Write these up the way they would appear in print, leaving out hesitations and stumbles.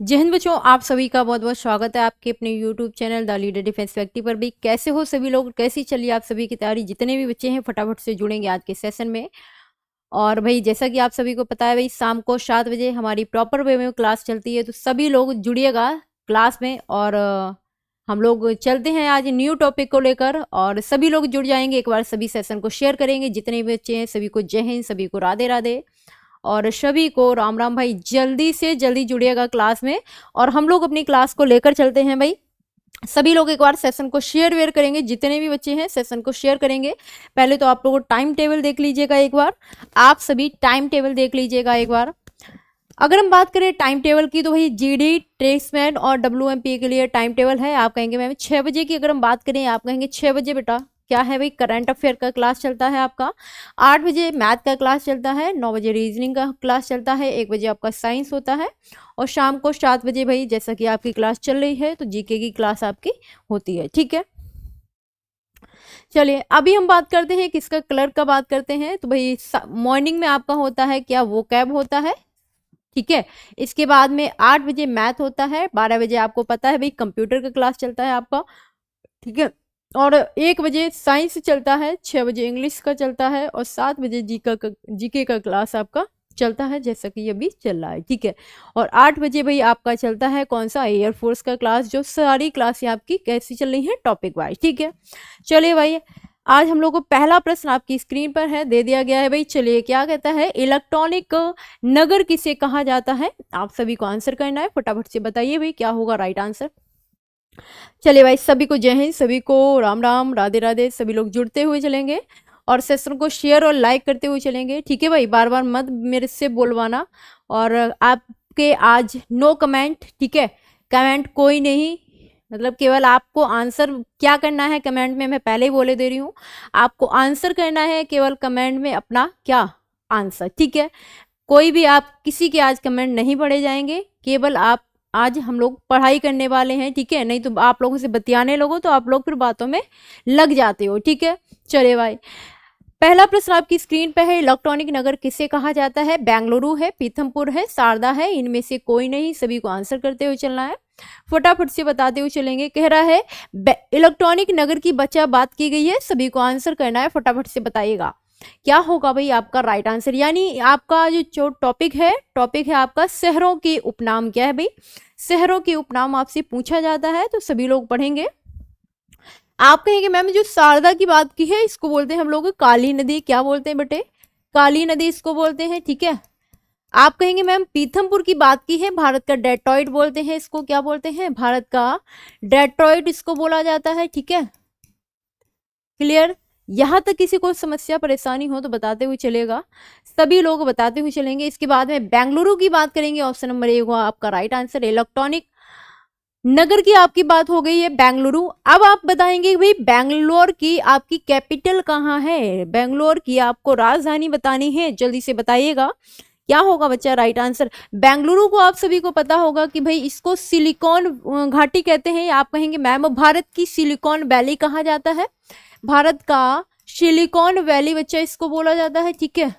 जय हिंद बच्चों, आप सभी का बहुत बहुत स्वागत है आपके अपने YouTube channel the leader defence factory पर भी। कैसे हो सभी लोग, कैसी चलिए आप सभी की तैयारी। जितने भी बच्चे हैं फटाफट से जुड़ेंगे आज के सेशन में। और भाई जैसा कि आप सभी को पता है भाई, शाम को 7 बजे हमारी प्रॉपर वे में क्लास चलती है, तो सभी लोग जुड़िएगा क्लास में। और हम लोग चलते हैं आज न्यू टॉपिक को लेकर, और सभी लोग जुड़ जाएंगे। एक बार सभी सेशन को शेयर करेंगे, जितने भी बच्चे हैं सभी को जय हिंद, सभी को राधे राधे और सभी को राम राम। भाई जल्दी से जल्दी जुड़िएगा क्लास में, और हम लोग अपनी क्लास को लेकर चलते हैं भाई। सभी लोग एक बार सेशन को शेयर वेयर करेंगे, जितने भी बच्चे हैं सेशन को शेयर करेंगे। पहले तो आप लोगों को टाइम टेबल देख लीजिएगा एक बार, आप सभी टाइम टेबल देख लीजिएगा एक बार। अगर हम बात करें टाइम टेबल की, तो भाई जीडी, ट्रेड्समैन और डब्ल्यूएमपी के लिए टाइम टेबल है। आप कहेंगे मैम 6 बजे की अगर हम बात करें, आप कहेंगे 6 बजे बेटा क्या है भाई, करंट अफेयर का क्लास चलता है आपका। 8 बजे मैथ का क्लास चलता है, 9 बजे रीजनिंग का क्लास चलता है, 1 बजे आपका साइंस होता है, और शाम को 7 बजे भाई जैसा कि आपकी क्लास चल रही है तो जीके की क्लास आपकी होती है। ठीक है, चलिए अभी हम बात करते हैं किसका, कलर का बात करते हैं। तो भाई मॉर्निंग में आपका होता है क्या, वो कैब होता है। ठीक है, इसके बाद में 8 बजे मैथ होता है, 12 बजे आपको पता है भाई कंप्यूटर का क्लास चलता है आपका। ठीक है, और 1 बजे साइंस चलता है, 6 बजे इंग्लिश का चलता है, और 7 बजे जीके का क्लास आपका चलता है, जैसा कि अभी चल रहा है। ठीक है, और 8 बजे भाई आपका चलता है कौन सा, एयरफोर्स का क्लास। जो सारी क्लासें आपकी कैसी चल रही है, टॉपिक वाइज। ठीक है, चलिए भाई आज हम लोग को पहला प्रश्न आपकी स्क्रीन पर है, दे दिया गया है भाई। चलिए क्या कहता है, इलेक्ट्रॉनिक नगर किसे कहा जाता है। आप सभी को आंसर करना है, फटाफट से बताइए भाई क्या होगा राइट आंसर। चलिए भाई सभी को जय हिंद, सभी को राम राम राधे राधे। सभी लोग जुड़ते हुए चलेंगे और सेशन को शेयर और लाइक करते हुए चलेंगे। ठीक है भाई, बार बार मत मेरे से बोलवाना। और आपके आज नो कमेंट, ठीक है, कमेंट कोई नहीं, मतलब केवल आपको आंसर क्या करना है कमेंट में, मैं पहले ही बोले दे रही हूँ, आपको आंसर करना है केवल कमेंट में अपना क्या आंसर। ठीक है, कोई भी आप किसी के आज कमेंट नहीं पढ़े जाएंगे, केवल आप आज हम लोग पढ़ाई करने वाले हैं। ठीक है, नहीं तो आप लोगों से बतियाने लोगों तो आप लोग फिर बातों में लग जाते हो। ठीक है, चलिए भाई पहला प्रश्न आपकी स्क्रीन पे है, इलेक्ट्रॉनिक नगर किसे कहा जाता है। बेंगलुरु है, पीथमपुर है, शारदा है, इनमें से कोई नहीं। सभी को आंसर करते हुए चलना है, फटाफट से बताते हुए चलेंगे। कह रहा है इलेक्ट्रॉनिक नगर की बच्चा बात की गई है, सभी को आंसर करना है, फटाफट से बताइएगा क्या होगा भाई आपका राइट आंसर। यानी आपका जो टॉपिक है आपका शहरों के उपनाम। क्या है भाई, शहरों के उपनाम आपसे पूछा जाता है, तो सभी लोग पढ़ेंगे। आप कहेंगे मैम जो शारदा की बात की है इसको बोलते हैं हम लोग काली नदी। क्या बोलते हैं बेटे, काली नदी इसको बोलते हैं। ठीक है, आप कहेंगे मैम पीथमपुर की बात की है, भारत का डेट्रॉइट बोलते हैं इसको। क्या बोलते हैं, भारत का डेट्रॉइट इसको बोला जाता है। ठीक है, क्लियर। यहां तक किसी को समस्या परेशानी हो तो बताते हुए चलेगा, सभी लोग बताते हुए चलेंगे। इसके बाद में बेंगलुरु की बात करेंगे, ऑप्शन नंबर ए हुआ आपका राइट आंसर। इलेक्ट्रॉनिक नगर की आपकी बात हो गई है बेंगलुरु। अब आप बताएंगे भाई बेंगलोर की आपकी कैपिटल कहाँ है, बेंगलोर की आपको राजधानी बतानी है, जल्दी से बताइएगा क्या होगा बच्चा राइट आंसर। बेंगलुरु को आप सभी को पता होगा कि भाई इसको सिलिकॉन घाटी कहते हैं। आप कहेंगे मैम भारत की सिलिकॉन वैली कहा जाता है, भारत का सिलिकॉन वैली बच्चा इसको बोला जाता है। ठीक है,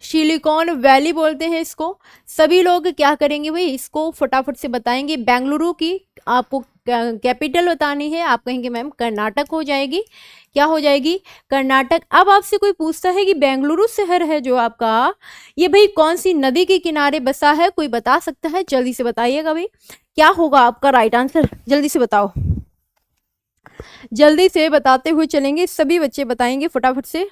सिलिकॉन वैली बोलते हैं इसको। सभी लोग क्या करेंगे भाई, इसको फटाफट से बताएंगे। बेंगलुरु की आपको कैपिटल बतानी है, आप कहेंगे मैम कर्नाटक हो जाएगी। क्या हो जाएगी, कर्नाटक। अब आपसे कोई पूछता है कि बेंगलुरु शहर है जो आपका, ये भाई कौन सी नदी के किनारे बसा है, कोई बता सकता है, जल्दी से बताइएगा भाई क्या होगा आपका राइट आंसर, जल्दी से बताओ, जल्दी से बताते हुए चलेंगे, सभी बच्चे बताएंगे फटाफट से।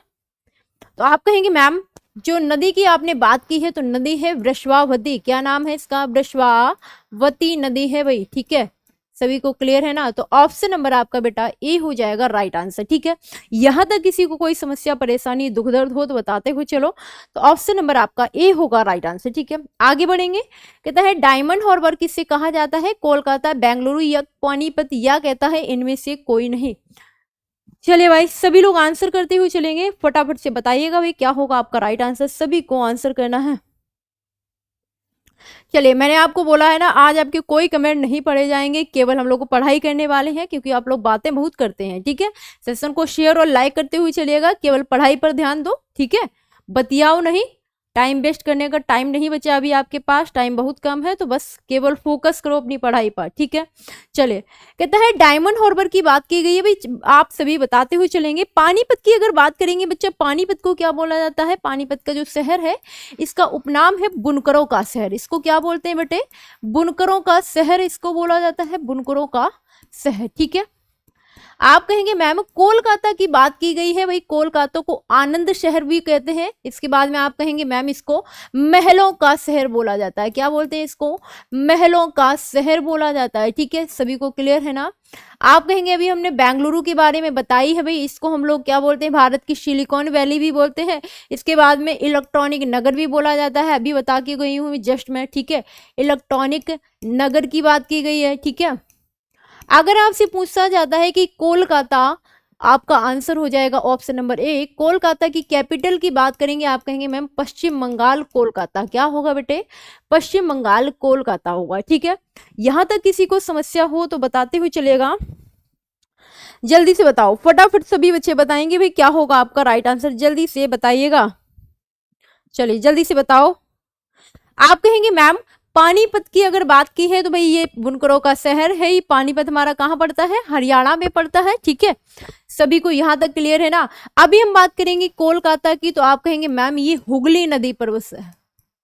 तो आप कहेंगे मैम जो नदी की आपने बात की है तो नदी है वृषभावती। क्या नाम है इसका, वृषभावती नदी है भाई। ठीक है, सभी को क्लियर है ना, तो ऑप्शन नंबर आपका बेटा ए हो जाएगा राइट आंसर। ठीक है, यहां तक किसी को कोई समस्या परेशानी दुख दर्द हो तो बताते हुए चलो, तो ऑप्शन नंबर आपका ए होगा राइट आंसर। ठीक है, आगे बढ़ेंगे। कहता है डायमंड हार्बर किससे कहा जाता है, कोलकाता, बेंगलुरु या पानीपत, या कहता है इनमें से कोई नहीं। चलिए भाई सभी लोग आंसर करते हुए चलेंगे, फटाफट से बताइएगा भाई क्या होगा आपका राइट आंसर, सभी को आंसर करना है। चलिए मैंने आपको बोला है ना आज आपके कोई कमेंट नहीं पढ़े जाएंगे, केवल हम लोग को पढ़ाई करने वाले हैं, क्योंकि आप लोग बातें बहुत करते हैं। ठीक है, सेशन को शेयर और लाइक करते हुए चलिएगा, केवल पढ़ाई पर ध्यान दो। ठीक है, बतियाओ नहीं, टाइम वेस्ट करने का टाइम नहीं बचा अभी आपके पास, टाइम बहुत कम है, तो बस केवल फोकस करो अपनी पढ़ाई पर, ठीक है। चलिए, कहता है डायमंड हार्बर की बात की गई है भाई, आप सभी बताते हुए चलेंगे। पानीपत की अगर बात करेंगे बच्चा, पानीपत को क्या बोला जाता है? पानीपत का जो शहर है इसका उपनाम है बुनकरों का शहर। इसको क्या बोलते हैं बेटे? बुनकरों का शहर इसको बोला जाता है, बुनकरों का शहर, ठीक है। आप कहेंगे मैम कोलकाता की बात की गई है, भाई कोलकाता को आनंद शहर भी कहते हैं। इसके बाद में आप कहेंगे मैम इसको महलों का शहर बोला जाता है। क्या बोलते हैं इसको? महलों का शहर बोला जाता है, ठीक है। सभी को क्लियर है ना? आप कहेंगे अभी हमने बेंगलुरु के बारे में बताई है भाई, इसको हम लोग क्या बोलते हैं? भारत की सिलिकॉन वैली भी बोलते हैं। इसके बाद में इलेक्ट्रॉनिक नगर भी बोला जाता है, अभी बता के गई हूँ जस्ट मैं, ठीक है। इलेक्ट्रॉनिक नगर की बात की गई है, ठीक है। अगर आपसे पूछा जाता है कि कोलकाता, आपका आंसर हो जाएगा ऑप्शन नंबर ए। कोलकाता की कैपिटल की बात करेंगे, आप कहेंगे मैम पश्चिम बंगाल कोलकाता। क्या होगा बेटे? पश्चिम बंगाल कोलकाता होगा, ठीक है। यहां तक किसी को समस्या हो तो बताते हुए चलेगा, जल्दी से बताओ, फटाफट सभी बच्चे बताएंगे भाई क्या होगा आपका राइट आंसर, जल्दी से बताइएगा। चलिए जल्दी से बताओ। आप कहेंगे मैम पानीपत की अगर बात की है तो भाई ये बुनकरों का शहर है। ये पानीपत हमारा कहाँ पड़ता है? हरियाणा में पड़ता है, ठीक है। सभी को यहां तक क्लियर है ना? अभी हम बात करेंगे कोलकाता की, तो आप कहेंगे मैम ये हुगली नदी पर बस है।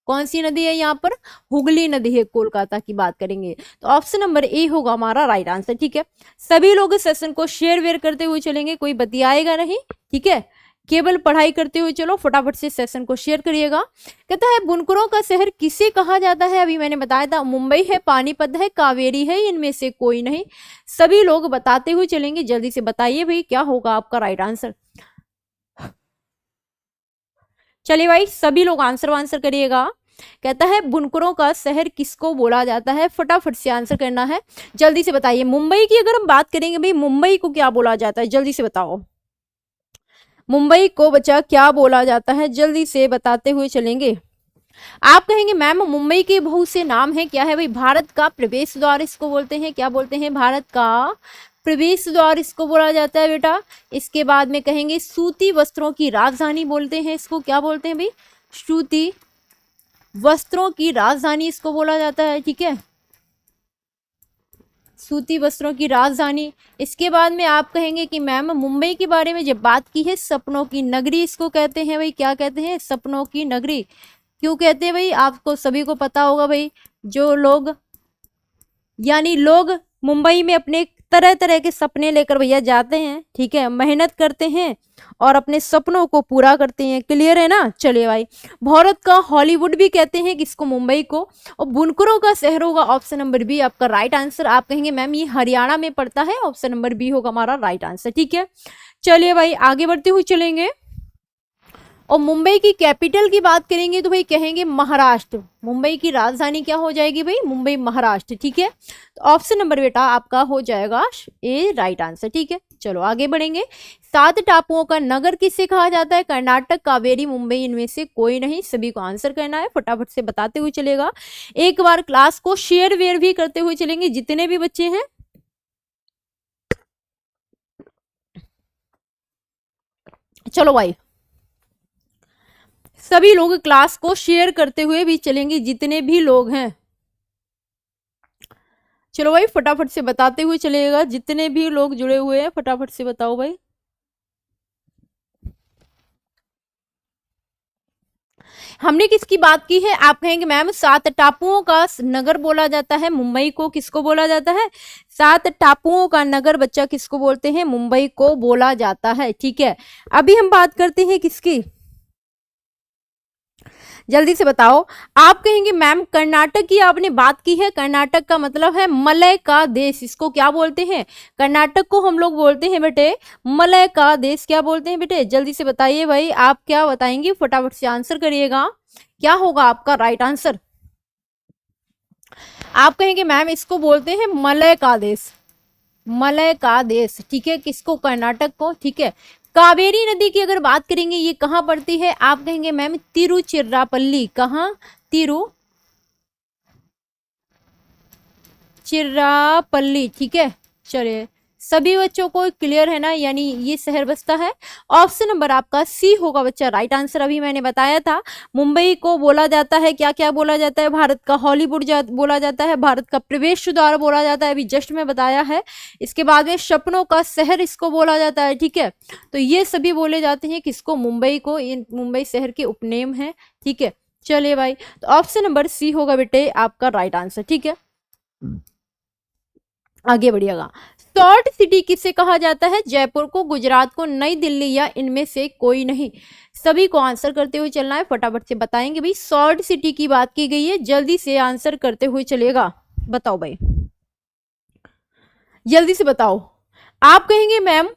कौन सी नदी है यहाँ पर? हुगली नदी है, कोलकाता की बात करेंगे तो ऑप्शन नंबर ए होगा हमारा राइट आंसर, ठीक है। सभी लोग इस सेशन को शेयर वेयर करते हुए चलेंगे, कोई बतियाएगा नहीं, ठीक है। केवल पढ़ाई करते हुए चलो, फटाफट से सेशन को शेयर करिएगा। कहता है बुनकरों का शहर किसे कहा जाता है? अभी मैंने बताया था, मुंबई है, पानीपत है, कावेरी है, इनमें से कोई नहीं। सभी लोग बताते हुए चलेंगे, जल्दी से बताइए भाई क्या होगा आपका राइट आंसर। चलिए भाई सभी लोग आंसर करिएगा। कहता है बुनकरों का शहर किसको बोला जाता है? फटाफट से आंसर करना है, जल्दी से बताइए। मुंबई की अगर हम बात करेंगे भाई, मुंबई को क्या बोला जाता है? जल्दी से बताओ, मुंबई को बच्चा क्या बोला जाता है? जल्दी से बताते हुए चलेंगे। आप कहेंगे मैम मुंबई के बहुत से नाम है, क्या है भाई? भारत का प्रवेश द्वार इसको बोलते हैं। क्या बोलते हैं? भारत का प्रवेश द्वार इसको बोला जाता है बेटा। इसके बाद में कहेंगे सूती वस्त्रों की राजधानी बोलते हैं इसको। क्या बोलते हैं भाई? सूती वस्त्रों की राजधानी इसको बोला जाता है, ठीक है। सूती वस्त्रों की राजधानी। इसके बाद में आप कहेंगे कि मैम मुंबई के बारे में जब बात की है, सपनों की नगरी इसको कहते हैं भाई। क्या कहते हैं? सपनों की नगरी। क्यों कहते हैं भाई? आपको सभी को पता होगा भाई, जो लोग यानी लोग मुंबई में अपने तरह तरह के सपने लेकर भैया जाते हैं, ठीक है, मेहनत करते हैं और अपने सपनों को पूरा करते हैं। क्लियर है ना? चलिए भाई, भारत का हॉलीवुड भी कहते हैं किसको? मुंबई को। और बुनकरों का शहर होगा ऑप्शन नंबर बी आपका राइट आंसर। आप कहेंगे मैम ये हरियाणा में पड़ता है, ऑप्शन नंबर बी होगा हमारा राइट आंसर, ठीक है। चलिए भाई आगे बढ़ते हुए चलेंगे। और मुंबई की कैपिटल की बात करेंगे तो भाई कहेंगे महाराष्ट्र। मुंबई की राजधानी क्या हो जाएगी भाई? मुंबई महाराष्ट्र, ठीक है। तो ऑप्शन नंबर बेटा आपका हो जाएगा ए राइट आंसर, ठीक है। चलो आगे बढ़ेंगे। 7 टापुओं का नगर किसे कहा जाता है? कर्नाटक, कावेरी, मुंबई, इनमें से कोई नहीं। सभी को आंसर करना है, फटाफट से बताते हुए चलेगा। एक बार क्लास को शेयर वेयर भी करते हुए चलेंगे जितने भी बच्चे हैं। चलो भाई सभी लोग क्लास को शेयर करते हुए भी चलेंगे जितने भी लोग हैं। चलो भाई फटाफट से बताते हुए चलेगा, जितने भी लोग जुड़े हुए हैं फटाफट से बताओ भाई। हमने किसकी बात की है? आप कहेंगे मैम 7 टापुओं का नगर बोला जाता है मुंबई को। किसको बोला जाता है? 7 टापुओं का नगर बच्चा किसको बोलते हैं? मुंबई को बोला जाता है, ठीक है। अभी हम बात करते हैं किसकी, जल्दी से बताओ। आप कहेंगे मैम कर्नाटक की आपने बात की है। कर्नाटक का मतलब है मलय का देश, इसको क्या बोलते हैं? कर्नाटक को हम लोग बोलते हैं बेटे मलय का देश। क्या बोलते हैं बेटे? जल्दी से बताइए भाई, आप क्या बताएंगे? फटाफट से आंसर करिएगा, क्या होगा आपका राइट आंसर। आप कहेंगे मैम इसको बोलते हैं मलय का देश, मलय का देश, ठीक है। किसको? कर्नाटक को, ठीक है। कावेरी नदी की अगर बात करेंगे ये कहाँ पड़ती है? आप कहेंगे मैम तिरुचिरापल्ली। कहाँ? तिरुचिरापल्ली, ठीक है। चलिए सभी बच्चों को क्लियर है ना, यानी ये शहर बसता है। ऑप्शन नंबर आपका सी होगा बच्चा राइट आंसर। अभी मैंने बताया था मुंबई को बोला जाता है, क्या क्या बोला जाता है, भारत का हॉलीवुड बोला जाता है, भारत का प्रवेश द्वार बोला जाता है, अभी जस्ट में बताया है। इसके बाद में सपनों का शहर इसको बोला जाता है, ठीक है। तो ये सभी बोले जाते हैं किसको, मुंबई को, ये मुंबई शहर के उपनेम है, ठीक है। चलिए भाई, तो ऑप्शन नंबर सी होगा बेटे आपका राइट आंसर, ठीक है। आगे बढ़िएगा। शॉर्ट सिटी किसे कहा जाता है, जयपुर को, गुजरात को, नई दिल्ली या इनमें से कोई नहीं। सभी को आंसर करते हुए चलना है, फटाफट से बताएंगे भाई। शॉर्ट सिटी की बात की गई है, जल्दी से आंसर करते हुए चलेगा। बताओ भाई, जल्दी से बताओ। आप कहेंगे मैम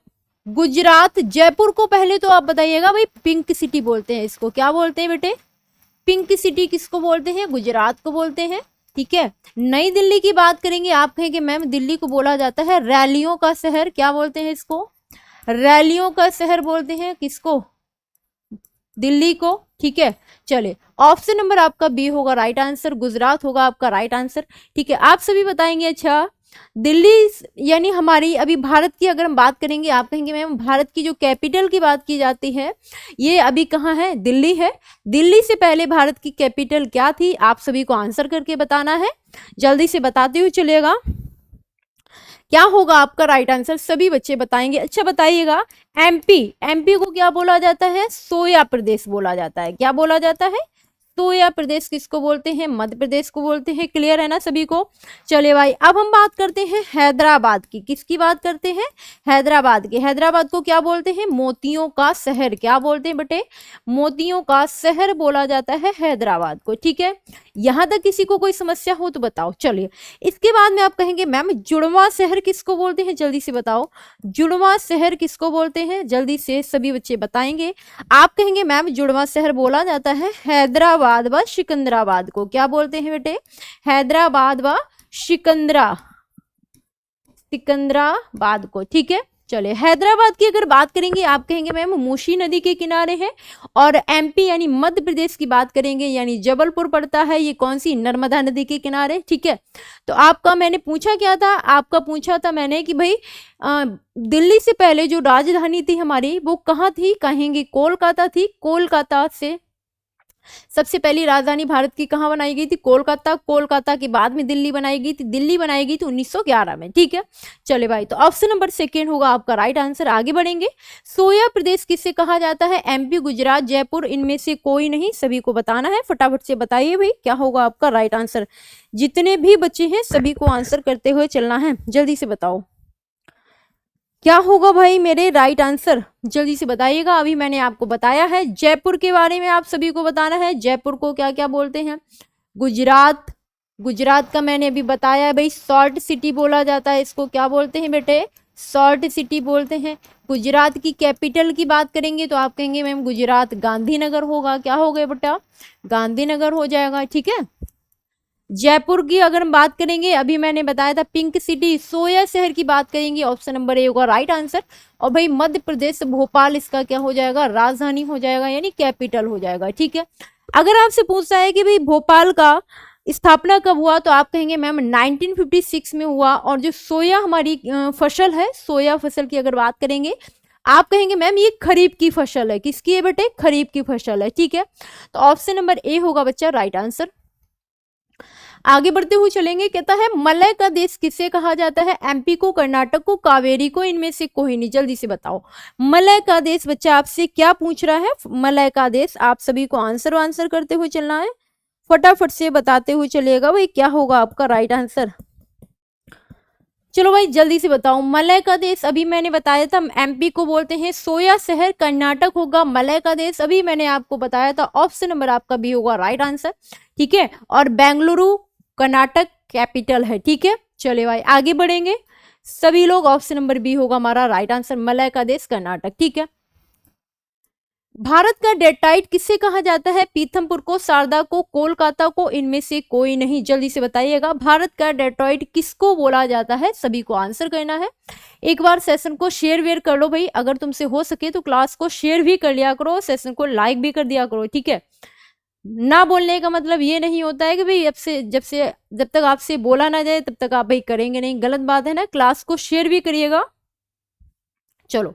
गुजरात, जयपुर को पहले तो आप बताइएगा भाई, पिंक सिटी बोलते हैं इसको, क्या बोलते हैं बेटे, पिंक सिटी किसको बोलते हैं, गुजरात को बोलते हैं, ठीक है। नई दिल्ली की बात करेंगे, आप कहेंगे मैम दिल्ली को बोला जाता है रैलियों का शहर, क्या बोलते हैं इसको, रैलियों का शहर बोलते हैं किसको, दिल्ली को, ठीक है। चले, ऑप्शन नंबर आपका बी होगा राइट आंसर, गुजरात होगा आपका राइट आंसर, ठीक है। आप सभी बताएंगे अच्छा दिल्ली, यानी हमारी अभी भारत की अगर हम बात करेंगे, आप कहेंगे मैम भारत की जो कैपिटल की बात की जाती है ये अभी कहाँ है, दिल्ली है। दिल्ली से पहले भारत की कैपिटल क्या थी, आप सभी को आंसर करके बताना है, जल्दी से बताते हुए चलेगा। क्या होगा आपका राइट आंसर, सभी बच्चे बताएंगे। अच्छा बताइएगा, एमपी, एमपी को क्या बोला जाता है, सोया प्रदेश बोला जाता है, क्या बोला जाता है, सोया प्रदेश किसको बोलते हैं, मध्य प्रदेश को बोलते हैं। क्लियर है ना सभी को। चलिए भाई, अब हम बात करते हैं हैदराबाद की, किसकी बात करते हैं, हैदराबाद की। हैदराबाद को क्या बोलते हैं, मोतियों का शहर, क्या बोलते हैं बेटे, मोतियों का शहर बोला जाता है हैदराबाद को, ठीक है। यहां तक किसी को कोई समस्या हो तो बताओ। चलिए, इसके बाद में आप कहेंगे मैम जुड़वा शहर किसको बोलते हैं, जल्दी से बताओ, जुड़वा शहर किसको बोलते हैं, जल्दी से सभी बच्चे बताएंगे। आप कहेंगे मैम जुड़वा शहर बोला जाता है हैदराबाद व सिकंदराबाद को, क्या बोलते हैं बेटे, हैदराबाद व सिकंदराबाद को, ठीक है। चलिए, हैदराबाद की अगर बात करेंगे, आप कहेंगे मैम मूसी नदी के किनारे है। और एमपी यानी मध्य प्रदेश की बात करेंगे, यानी जबलपुर पड़ता है, ये कौन सी, नर्मदा नदी के किनारे, ठीक है। तो आपका मैंने पूछा क्या था, आपका पूछा था मैंने कि भाई दिल्ली से पहले जो राजधानी थी हमारी वो कहाँ थी, कहेंगे कोलकाता थी। कोलकाता से सबसे पहली राजधानी भारत की कहाँ बनाई गई थी, कोलकाता। कोलकाता के बाद में दिल्ली बनाई गई थी, दिल्ली बनाई गई थी 1911 में, ठीक है। चले भाई, तो ऑप्शन नंबर सेकेंड होगा आपका राइट आंसर। आगे बढ़ेंगे, सोया प्रदेश किससे कहा जाता है, एमपी, गुजरात, जयपुर, इनमें से कोई नहीं। सभी को बताना है, फटाफट से बताइए भाई क्या होगा आपका राइट आंसर। जितने भी बच्चे हैं सभी को आंसर करते हुए चलना है, जल्दी से बताओ क्या होगा भाई मेरे राइट आंसर, जल्दी से बताइएगा। अभी मैंने आपको बताया है जयपुर के बारे में, आप सभी को बताना है जयपुर को क्या क्या बोलते हैं। गुजरात, गुजरात का मैंने अभी बताया है भाई, शॉर्ट सिटी बोला जाता है इसको, क्या बोलते हैं बेटे, शॉर्ट सिटी बोलते हैं। गुजरात की कैपिटल की बात करेंगे तो आप कहेंगे मैम गुजरात गांधीनगर होगा, क्या हो गया बेटा, गांधीनगर हो जाएगा, ठीक है। जयपुर की अगर हम बात करेंगे, अभी मैंने बताया था पिंक सिटी, सोया शहर की बात करेंगे, ऑप्शन नंबर ए होगा राइट आंसर। और भाई मध्य प्रदेश भोपाल इसका क्या हो जाएगा, राजधानी हो जाएगा, यानी कैपिटल हो जाएगा, ठीक है। अगर आपसे पूछता है कि भाई भोपाल का स्थापना कब हुआ, तो आप कहेंगे मैम 1956 में हुआ। और जो सोया हमारी फसल है, सोया फसल की अगर बात करेंगे, आप कहेंगे मैम ये खरीफ की फसल है, किसकी है बेटे, खरीफ की फसल है, ठीक है। तो ऑप्शन नंबर ए होगा बच्चा राइट आंसर। आगे बढ़ते हुए चलेंगे, कहता है मलय का देश किसे कहा जाता है, एमपी को, कर्नाटक को, कावेरी को, इनमें से कोई नहीं। जल्दी से बताओ मलय का देश, बच्चा आपसे क्या पूछ रहा है, मलय का देश, आप सभी को आंसर करते हुए चलना है, फटाफट से बताते हुए चलिएगा भाई क्या होगा आपका राइट आंसर। चलो भाई जल्दी से बताओ, मलय का देश अभी मैंने बताया था एमपी को बोलते हैं, सोया शहर कर्नाटक होगा, मलय का देश अभी मैंने आपको बताया था, ऑप्शन नंबर आपका बी होगा राइट आंसर, ठीक है। और बेंगलुरु कर्नाटक कैपिटल है, ठीक है। चले भाई आगे बढ़ेंगे, सभी लोग ऑप्शन नंबर बी होगा हमारा राइट आंसर, मलय का देश कर्नाटक, ठीक है। भारत का डेट्राइट किसे कहा जाता है, पीथमपुर को, शारदा को, कोलकाता को, इनमें से कोई नहीं। जल्दी से बताइएगा भारत का डेट्राइट किसको बोला जाता है, सभी को आंसर करना है। एक बार सेशन को शेयर वेयर कर लो भाई, अगर तुमसे हो सके तो क्लास को शेयर भी कर लिया करो, सेशन को लाइक भी कर दिया करो, ठीक है। ना बोलने का मतलब ये नहीं होता है कि भाई जब तक आपसे बोला ना जाए तब तक आप भाई करेंगे नहीं, गलत बात है ना। क्लास को शेयर भी करिएगा। चलो,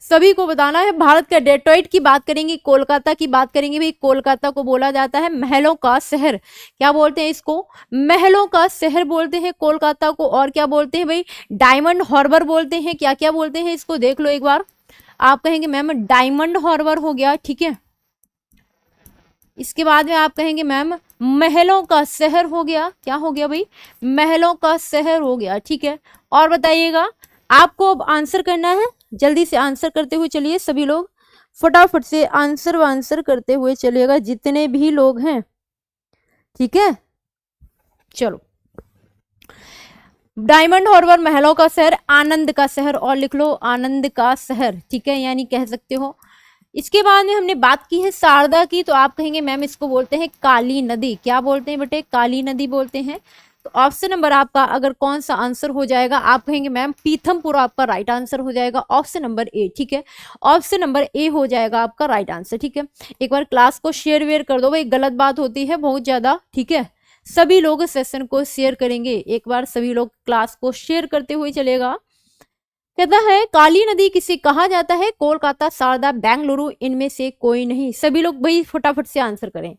सभी को बताना है। भारत का डेट्रॉइट की बात करेंगे, कोलकाता की बात करेंगे। भाई कोलकाता को बोला जाता है महलों का शहर। क्या बोलते हैं इसको? महलों का शहर बोलते हैं कोलकाता को। और क्या बोलते हैं भाई? डायमंड हार्बर बोलते हैं। क्या क्या बोलते हैं इसको देख लो एक बार। आप कहेंगे मैम डायमंड हार्बर हो गया, ठीक है। इसके बाद में आप कहेंगे मैम महलों का शहर हो गया। क्या हो गया भाई? महलों का शहर हो गया, ठीक है। और बताइएगा, आपको अब आंसर करना है। जल्दी से आंसर करते हुए चलिए सभी लोग, फटाफट से आंसर करते हुए चलिएगा जितने भी लोग हैं, ठीक है। चलो, डायमंड हार्बर महलों का शहर, आनंद का शहर, और लिख लो आनंद का शहर, ठीक है, यानी कह सकते हो। इसके बाद में हमने बात की है शारदा की, तो आप कहेंगे मैम इसको बोलते हैं काली नदी। क्या बोलते हैं बेटे? काली नदी बोलते हैं। तो ऑप्शन नंबर आपका अगर कौन सा आंसर हो जाएगा, आप कहेंगे मैम पीथमपुर आपका राइट आंसर हो जाएगा, ऑप्शन नंबर ए, ठीक है। ऑप्शन नंबर ए हो जाएगा आपका राइट आंसर, ठीक है। एक बार क्लास को शेयर वेयर कर दो भाई, गलत बात होती है बहुत ज्यादा, ठीक है। सभी लोग सेशन को शेयर करेंगे, एक बार सभी लोग क्लास को शेयर करते हुए चलेगा। कहता है काली नदी किसे कहा जाता है? कोलकाता, शारदा, बेंगलुरु, इनमें से कोई नहीं। सभी लोग भाई फटाफट से आंसर करें।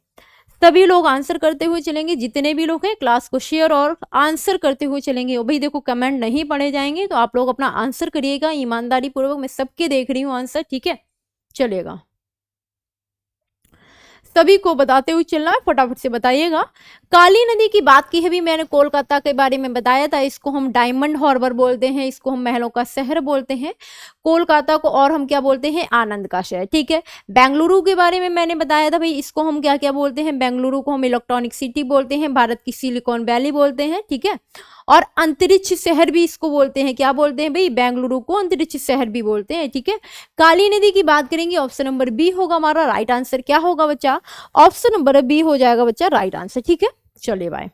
सभी लोग आंसर करते हुए चलेंगे, जितने भी लोग हैं क्लास को शेयर और आंसर करते हुए चलेंगे। और भाई देखो कमेंट नहीं पढ़े जाएंगे, तो आप लोग अपना आंसर करिएगा ईमानदारी पूर्वक। मैं सबके देख रही हूँ आंसर, ठीक है, चलेगा। सभी को बताते हुए चलना है, फटाफट से बताइएगा। काली नदी की बात की है भी मैंने, कोलकाता के बारे में बताया था। इसको हम डायमंड हार्बर बोलते हैं, इसको हम महलों का शहर बोलते हैं। कोलकाता को और हम क्या बोलते हैं? आनंद का शहर, ठीक है। बेंगलुरु के बारे में मैंने बताया था भाई, इसको हम क्या क्या बोलते हैं? बेंगलुरु को हम इलेक्ट्रॉनिक सिटी बोलते हैं, भारत की सिलिकॉन वैली बोलते हैं, ठीक है। और अंतरिक्ष शहर भी इसको बोलते हैं। क्या बोलते हैं भाई? बेंगलुरु को अंतरिक्ष शहर भी बोलते हैं, ठीक है। काली नदी की बात करेंगे, ऑप्शन नंबर बी होगा हमारा राइट आंसर। क्या होगा बच्चा? ऑप्शन नंबर बी हो जाएगा बच्चा राइट आंसर, ठीक है। चलिए बाय,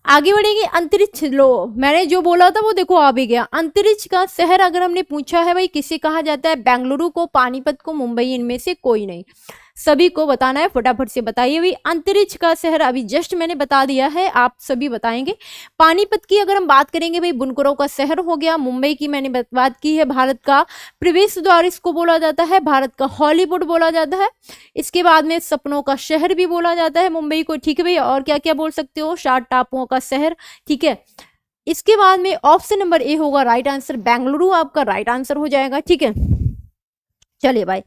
आगे बढ़ेंगे। अंतरिक्ष लो, मैंने जो बोला था वो देखो आ भी गया। अंतरिक्ष का शहर अगर हमने पूछा है भाई किसे कहा जाता है? बेंगलुरु को, पानीपत को, मुंबई, इनमें से कोई नहीं। सभी को बताना है, फटाफट से बताइए भाई। अंतरिक्ष का शहर अभी जस्ट मैंने बता दिया है, आप सभी बताएंगे। पानीपत की अगर हम बात करेंगे भाई, बुनकरों का शहर हो गया। मुंबई की मैंने बात की है, भारत का प्रवेश द्वार इसको बोला जाता है, भारत का हॉलीवुड बोला जाता है। इसके बाद में सपनों का शहर भी बोला जाता है मुंबई को, ठीक है भाई। और क्या क्या बोल सकते हो? 7 टापुओं का शहर, ठीक है। इसके बाद में ऑप्शन नंबर ए होगा राइट आंसर, बेंगलुरु आपका राइट आंसर हो जाएगा, ठीक है। चलिए भाई,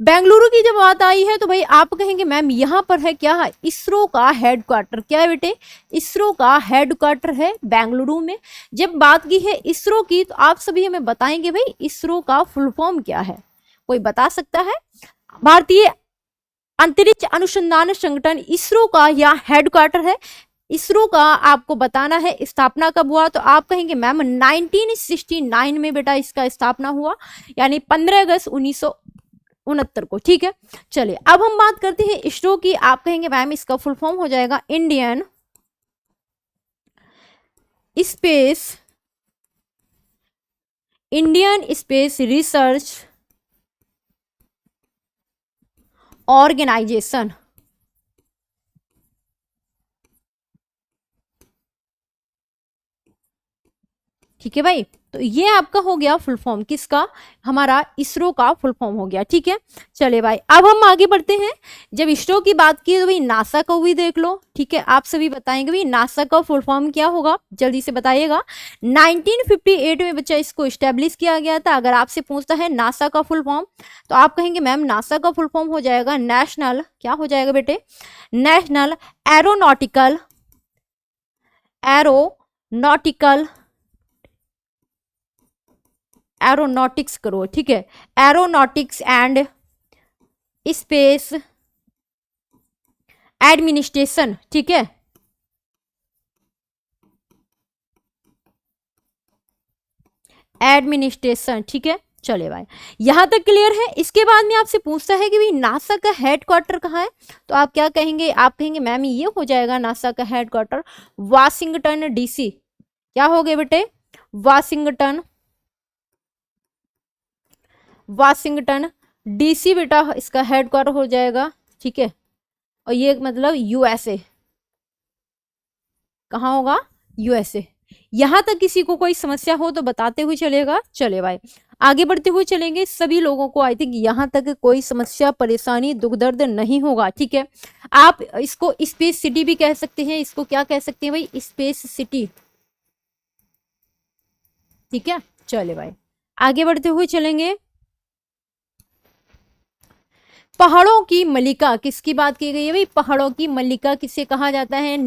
बेंगलुरु की जब बात आई है तो भाई आप कहेंगे मैम यहाँ पर है क्या? है इसरो का हेडक्वार्टर। क्या है बेटे? इसरो का हेडक्वार्टर है बेंगलुरु में। जब बात की है इसरो की, तो आप सभी हमें बताएंगे भाई इसरो का फुल फॉर्म क्या है? कोई बता सकता है? भारतीय अंतरिक्ष अनुसंधान संगठन, इसरो का यहाँ हेडक्वार्टर है। इसरो का आपको बताना है स्थापना कब हुआ, तो आप कहेंगे मैम 1969 में बेटा इसका स्थापना हुआ, यानी 15 अगस्त 1969 को, ठीक है। चलिए अब हम बात करते हैं इसरो की। आप कहेंगे मैम इसका फुल फॉर्म हो जाएगा इंडियन स्पेस रिसर्च ऑर्गेनाइजेशन, ठीक है भाई। तो ये आपका हो गया फुल फॉर्म, किसका? हमारा इसरो का फुल फॉर्म हो गया, ठीक है। चले भाई अब हम आगे बढ़ते हैं। जब इसरो की बात की तो भाई नासा को भी देख लो, ठीक है। आप सभी बताएंगे भाई नासा का फुल फॉर्म क्या होगा, जल्दी से बताइएगा। 1958 में बच्चा इसको स्टेब्लिश किया गया था। अगर आपसे पूछता है नासा का फुल फॉर्म, तो आप कहेंगे मैम नासा का फुल फॉर्म हो जाएगा नेशनल, क्या हो जाएगा बेटे? नेशनल एरोनॉटिकल एरोनॉटिक्स करो, ठीक है। एरोनॉटिक्स एंड स्पेस एडमिनिस्ट्रेशन, ठीक है। एडमिनिस्ट्रेशन, ठीक है। चले भाई यहां तक क्लियर है। इसके बाद में आपसे पूछता है कि भाई नासा का हेडक्वार्टर कहाँ है, तो आप क्या कहेंगे? आप कहेंगे मैम ये हो जाएगा नासा का हेडक्वार्टर वाशिंगटन डीसी। क्या हो गए बेटे? वाशिंगटन डीसी बेटा इसका हेडक्वार्टर हो जाएगा, ठीक है। और ये मतलब यूएसए, कहाँ होगा, यूएसए। यहां तक किसी को कोई समस्या हो तो बताते हुए चलेगा। चले भाई आगे बढ़ते हुए चलेंगे, सभी लोगों को आई थिंक यहां तक कोई समस्या परेशानी दुख दर्द नहीं होगा, ठीक है। आप इसको स्पेस सिटी भी कह सकते हैं, इसको क्या कह सकते हैं भाई, स्पेस सिटी, ठीक है। चले भाई आगे बढ़ते हुए चलेंगे। पहाड़ों की मल्लिका किसकी बात की गई है भाई, पहाड़ों की मल्लिका किसे कहा जाता है,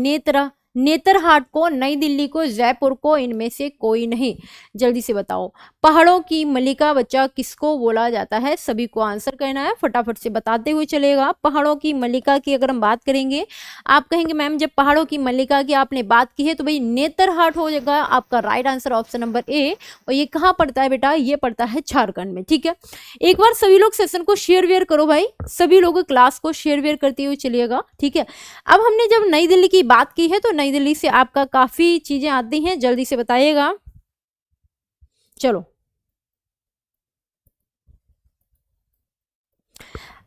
नेतरहाट को, नई दिल्ली को, जयपुर को, इनमें से कोई नहीं। जल्दी से बताओ पहाड़ों की मल्लिका बच्चा किसको बोला जाता है, सभी को आंसर करना है, फटाफट से बताते हुए चलेगा। पहाड़ों की मल्लिका की अगर हम बात करेंगे, आप कहेंगे मैम जब पहाड़ों की मल्लिका की आपने बात की है तो भाई नेतरहाट हो जाएगा आपका right answer, option number A. और ये कहाँ पड़ता है बेटा, ये पड़ता है झारखंड में, ठीक है। एक बार सभी लोग सेशन को शेयर वेयर करो भाई, सभी लोग क्लास को शेयर वेयर करते हुए चलिएगा, ठीक है। अब हमने जब नई दिल्ली की बात की है तो नई दिल्ली से आपका काफी चीजें आती हैं, जल्दी से बताइएगा। चलो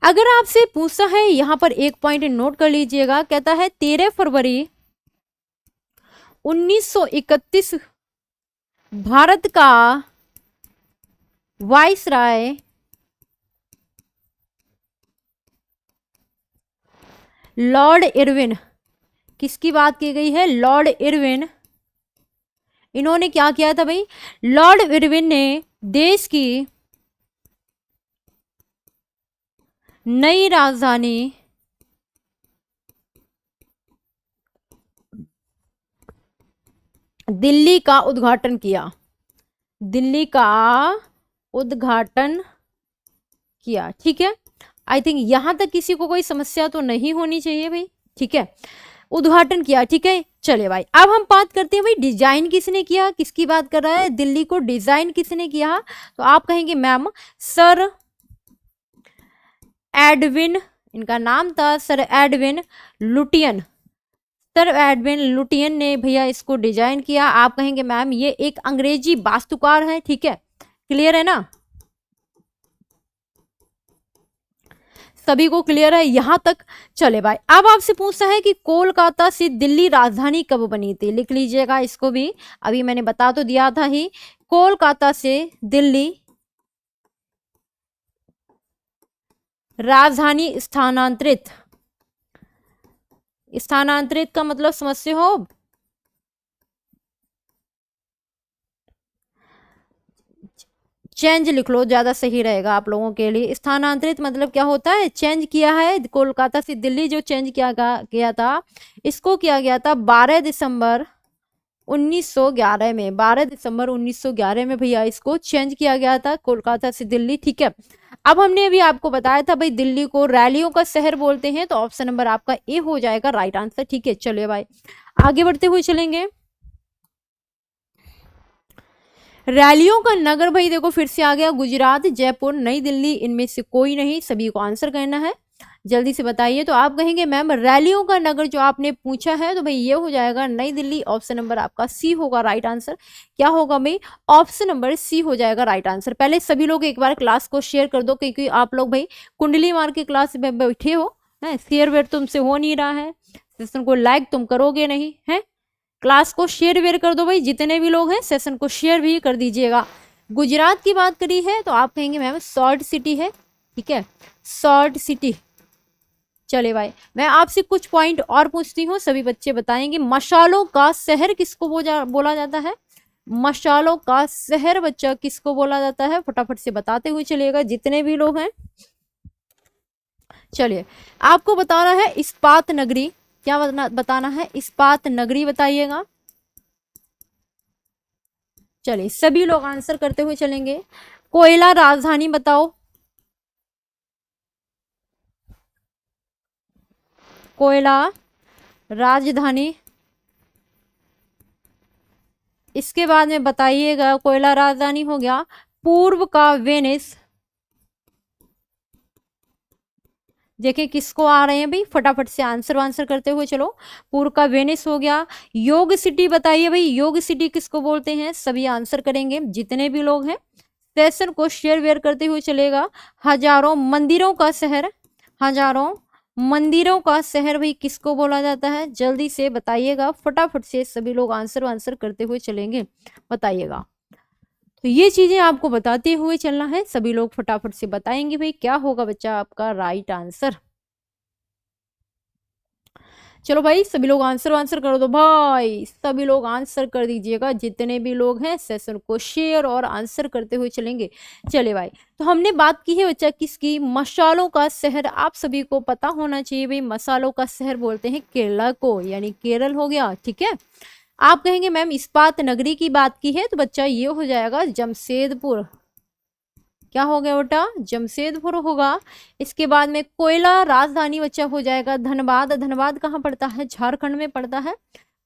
अगर आपसे पूछा है, यहां पर एक पॉइंट नोट कर लीजिएगा, कहता है 13 फरवरी 1931 भारत का वाइसराय लॉर्ड इरविन, किसकी बात की गई है, लॉर्ड इरविन। इन्होंने क्या किया था भाई, लॉर्ड इरविन ने देश की नई राजधानी दिल्ली का उद्घाटन किया, दिल्ली का उद्घाटन किया, ठीक है। आई थिंक यहां तक किसी को कोई समस्या तो नहीं होनी चाहिए भाई, ठीक है। उद्घाटन किया, ठीक है। चले भाई अब हम बात करते हैं भाई डिजाइन किसने किया, किसकी बात कर रहा है, दिल्ली को डिजाइन किसने किया, तो आप कहेंगे मैम सर एडविन, इनका नाम था sir Edwin Lutyens, sir Edwin Lutyens ने भैया इसको डिजाइन किया। आप कहेंगे मैम ये एक अंग्रेजी वास्तुकार है, ठीक है, क्लियर है ना, सभी को क्लियर है यहां तक। चले भाई अब आपसे पूछता है कि कोलकाता से दिल्ली राजधानी कब बनी थी, लिख लीजिएगा इसको भी, अभी मैंने बता तो दिया था ही, कोलकाता से दिल्ली राजधानी स्थानांतरित, स्थानांतरित का मतलब समझते हो, चेंज लिख लो ज्यादा सही रहेगा आप लोगों के लिए। स्थानांतरित मतलब क्या होता है, चेंज किया है, कोलकाता से दिल्ली जो चेंज किया गया था, इसको किया गया था 12 दिसंबर 1911 में, 12 दिसंबर 1911 में भैया इसको चेंज किया गया था कोलकाता से दिल्ली, ठीक है। अब हमने अभी आपको बताया था भाई दिल्ली को रैलियों का शहर बोलते हैं, तो ऑप्शन नंबर आपका ए हो जाएगा राइट आंसर, ठीक है। चलिए भाई आगे बढ़ते हुए चलेंगे। रैलियों का नगर भाई देखो फिर से आ गया, गुजरात, जयपुर, नई दिल्ली, इनमें से कोई नहीं, सभी को आंसर करना है, जल्दी से बताइए। तो आप कहेंगे मैम रैलियों का नगर जो आपने पूछा है तो भाई ये हो जाएगा नई दिल्ली, ऑप्शन नंबर आपका सी होगा राइट आंसर। क्या होगा भाई, ऑप्शन नंबर सी हो जाएगा राइट आंसर। पहले सभी लोग एक बार क्लास को शेयर कर दो, क्योंकि आप लोग भाई कुंडली मार के क्लास में बैठे हो, है शेयर वेयर तुमसे हो नहीं रहा है, सेशन को लाइक तुम करोगे नहीं है, क्लास को शेयर वेयर कर दो भाई, जितने भी लोग हैं सेशन को शेयर भी कर दीजिएगा। गुजरात की बात करी है तो आप कहेंगे मैम सॉल्ट सिटी है, ठीक है, सॉल्ट सिटी। चले भाई मैं आपसे कुछ पॉइंट और पूछती हूँ, सभी बच्चे बताएंगे। मशालों का शहर किसको बोला जाता है, मशालों का शहर बच्चा किसको बोला जाता है, फटाफट से बताते हुए चलिएगा जितने भी लोग हैं। चलिए आपको बताना है इस्पात नगरी, क्या बताना है, इस्पात नगरी बताइएगा। चलिए सभी लोग आंसर करते हुए चलेंगे। कोयला राजधानी बताओ, कोयला राजधानी, इसके बाद में बताइएगा, कोयला राजधानी हो गया। पूर्व का वेनिस, देखिए किसको आ रहे हैं भाई, फटाफट से आंसर करते हुए चलो। पूर्व का वेनिस हो गया। योग सिटी बताइए भाई, योग सिटी किसको बोलते हैं, सभी आंसर करेंगे जितने भी लोग हैं, सेशन को शेयर वेयर करते हुए चलेगा। हजारों मंदिरों का शहर, हजारों मंदिरों का शहर भाई किसको बोला जाता है? जल्दी से बताइएगा, फटाफट से सभी लोग आंसर आंसर करते हुए चलेंगे, बताइएगा। तो ये चीजें आपको बताते हुए चलना है, सभी लोग फटाफट से बताएंगे भाई क्या होगा बच्चा आपका राइट आंसर। चलो भाई सभी लोग आंसर आंसर कर दो भाई, सभी लोग आंसर कर दीजिएगा, जितने भी लोग हैं सेशन को शेयर और आंसर करते हुए चलेंगे। चले भाई, तो हमने बात की है बच्चा किसकी? मसालों का शहर। आप सभी को पता होना चाहिए भाई, मसालों का शहर बोलते हैं केरला को, यानी केरल हो गया, ठीक है। आप कहेंगे मैम इस्पात नगरी की बात की है, तो बच्चा ये हो जाएगा जमशेदपुर। क्या हो गया बेटा? जमशेदपुर होगा। इसके बाद में कोयला राजधानी बच्चा हो जाएगा धनबाद। धनबाद कहाँ पड़ता है? झारखंड में पड़ता है।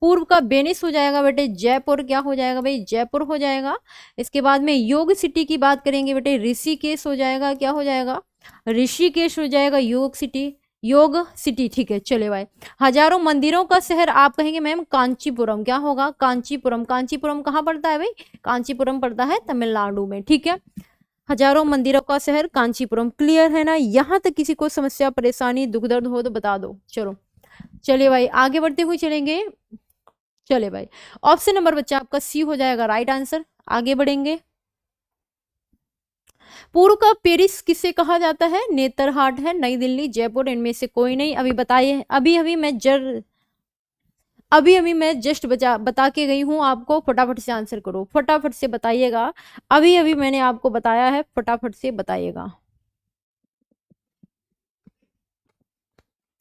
पूर्व का बेनिस हो जाएगा बेटे जयपुर। क्या हो जाएगा भाई? जयपुर हो जाएगा। इसके बाद में योग सिटी की बात करेंगे बेटे ऋषिकेश हो जाएगा। क्या हो जाएगा? ऋषिकेश हो जाएगा योग सिटी, योग सिटी, ठीक है। चले भाई, हजारों मंदिरों का शहर आप कहेंगे मैम कांचीपुरम। क्या होगा? कांचीपुरम। कांचीपुरम कहाँ पड़ता है भाई? कांचीपुरम पड़ता है तमिलनाडु में, ठीक है। हजारों मंदिरों का शहर कांचीपुरम। क्लियर है ना? यहाँ तक किसी को समस्या परेशानी दुख दर्द हो तो बता दो। चलो चलिए भाई आगे बढ़ते हुए चलेंगे। चले भाई, ऑप्शन नंबर बच्चा आपका सी हो जाएगा राइट आंसर। आगे बढ़ेंगे। पूर्व का पेरिस किसे कहा जाता है? नेतरहाट है, नई दिल्ली, जयपुर, इनमें से कोई नहीं। अभी बताइए, अभी अभी मैं जस्ट बता के गई हूं आपको, फटाफट से आंसर करो, फटाफट से बताइएगा। अभी अभी मैंने आपको बताया है, फटाफट से बताइएगा।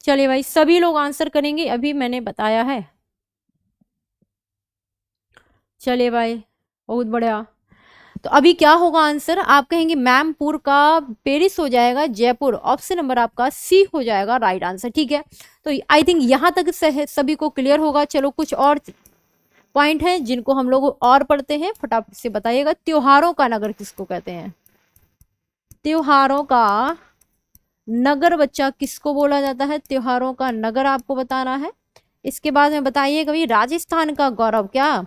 चलिए भाई सभी लोग आंसर करेंगे, अभी मैंने बताया है। चलिए भाई बहुत बढ़िया। तो अभी क्या होगा आंसर? आप कहेंगे मैम पूर्व का पेरिस हो जाएगा जयपुर। ऑप्शन नंबर आपका सी हो जाएगा राइट आंसर, ठीक है। तो आई थिंक यहां तक सभी को क्लियर होगा। चलो कुछ और पॉइंट हैं जिनको हम लोग और पढ़ते हैं, फटाफट से बताइएगा। त्योहारों का नगर किसको कहते हैं? त्योहारों का नगर बच्चा किसको बोला जाता है? त्योहारों का नगर आपको बताना है। इसके बाद में बताइए कभी राजस्थान का गौरव। क्या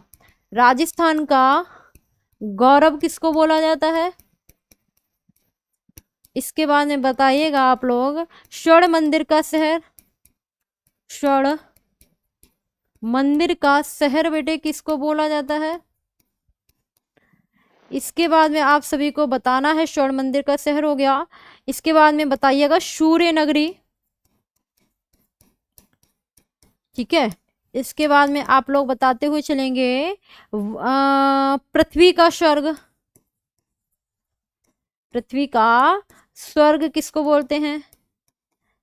राजस्थान का गौरव किसको बोला जाता है? इसके बाद में बताइएगा आप लोग स्वर्ण मंदिर का शहर। स्वर्ण मंदिर का शहर बेटे किसको बोला जाता है? इसके बाद में आप सभी को बताना है, स्वर्ण मंदिर का शहर हो गया। इसके बाद में बताइएगा सूर्य नगरी, ठीक है। इसके बाद में आप लोग बताते हुए चलेंगे पृथ्वी का स्वर्ग। पृथ्वी का स्वर्ग किसको बोलते हैं?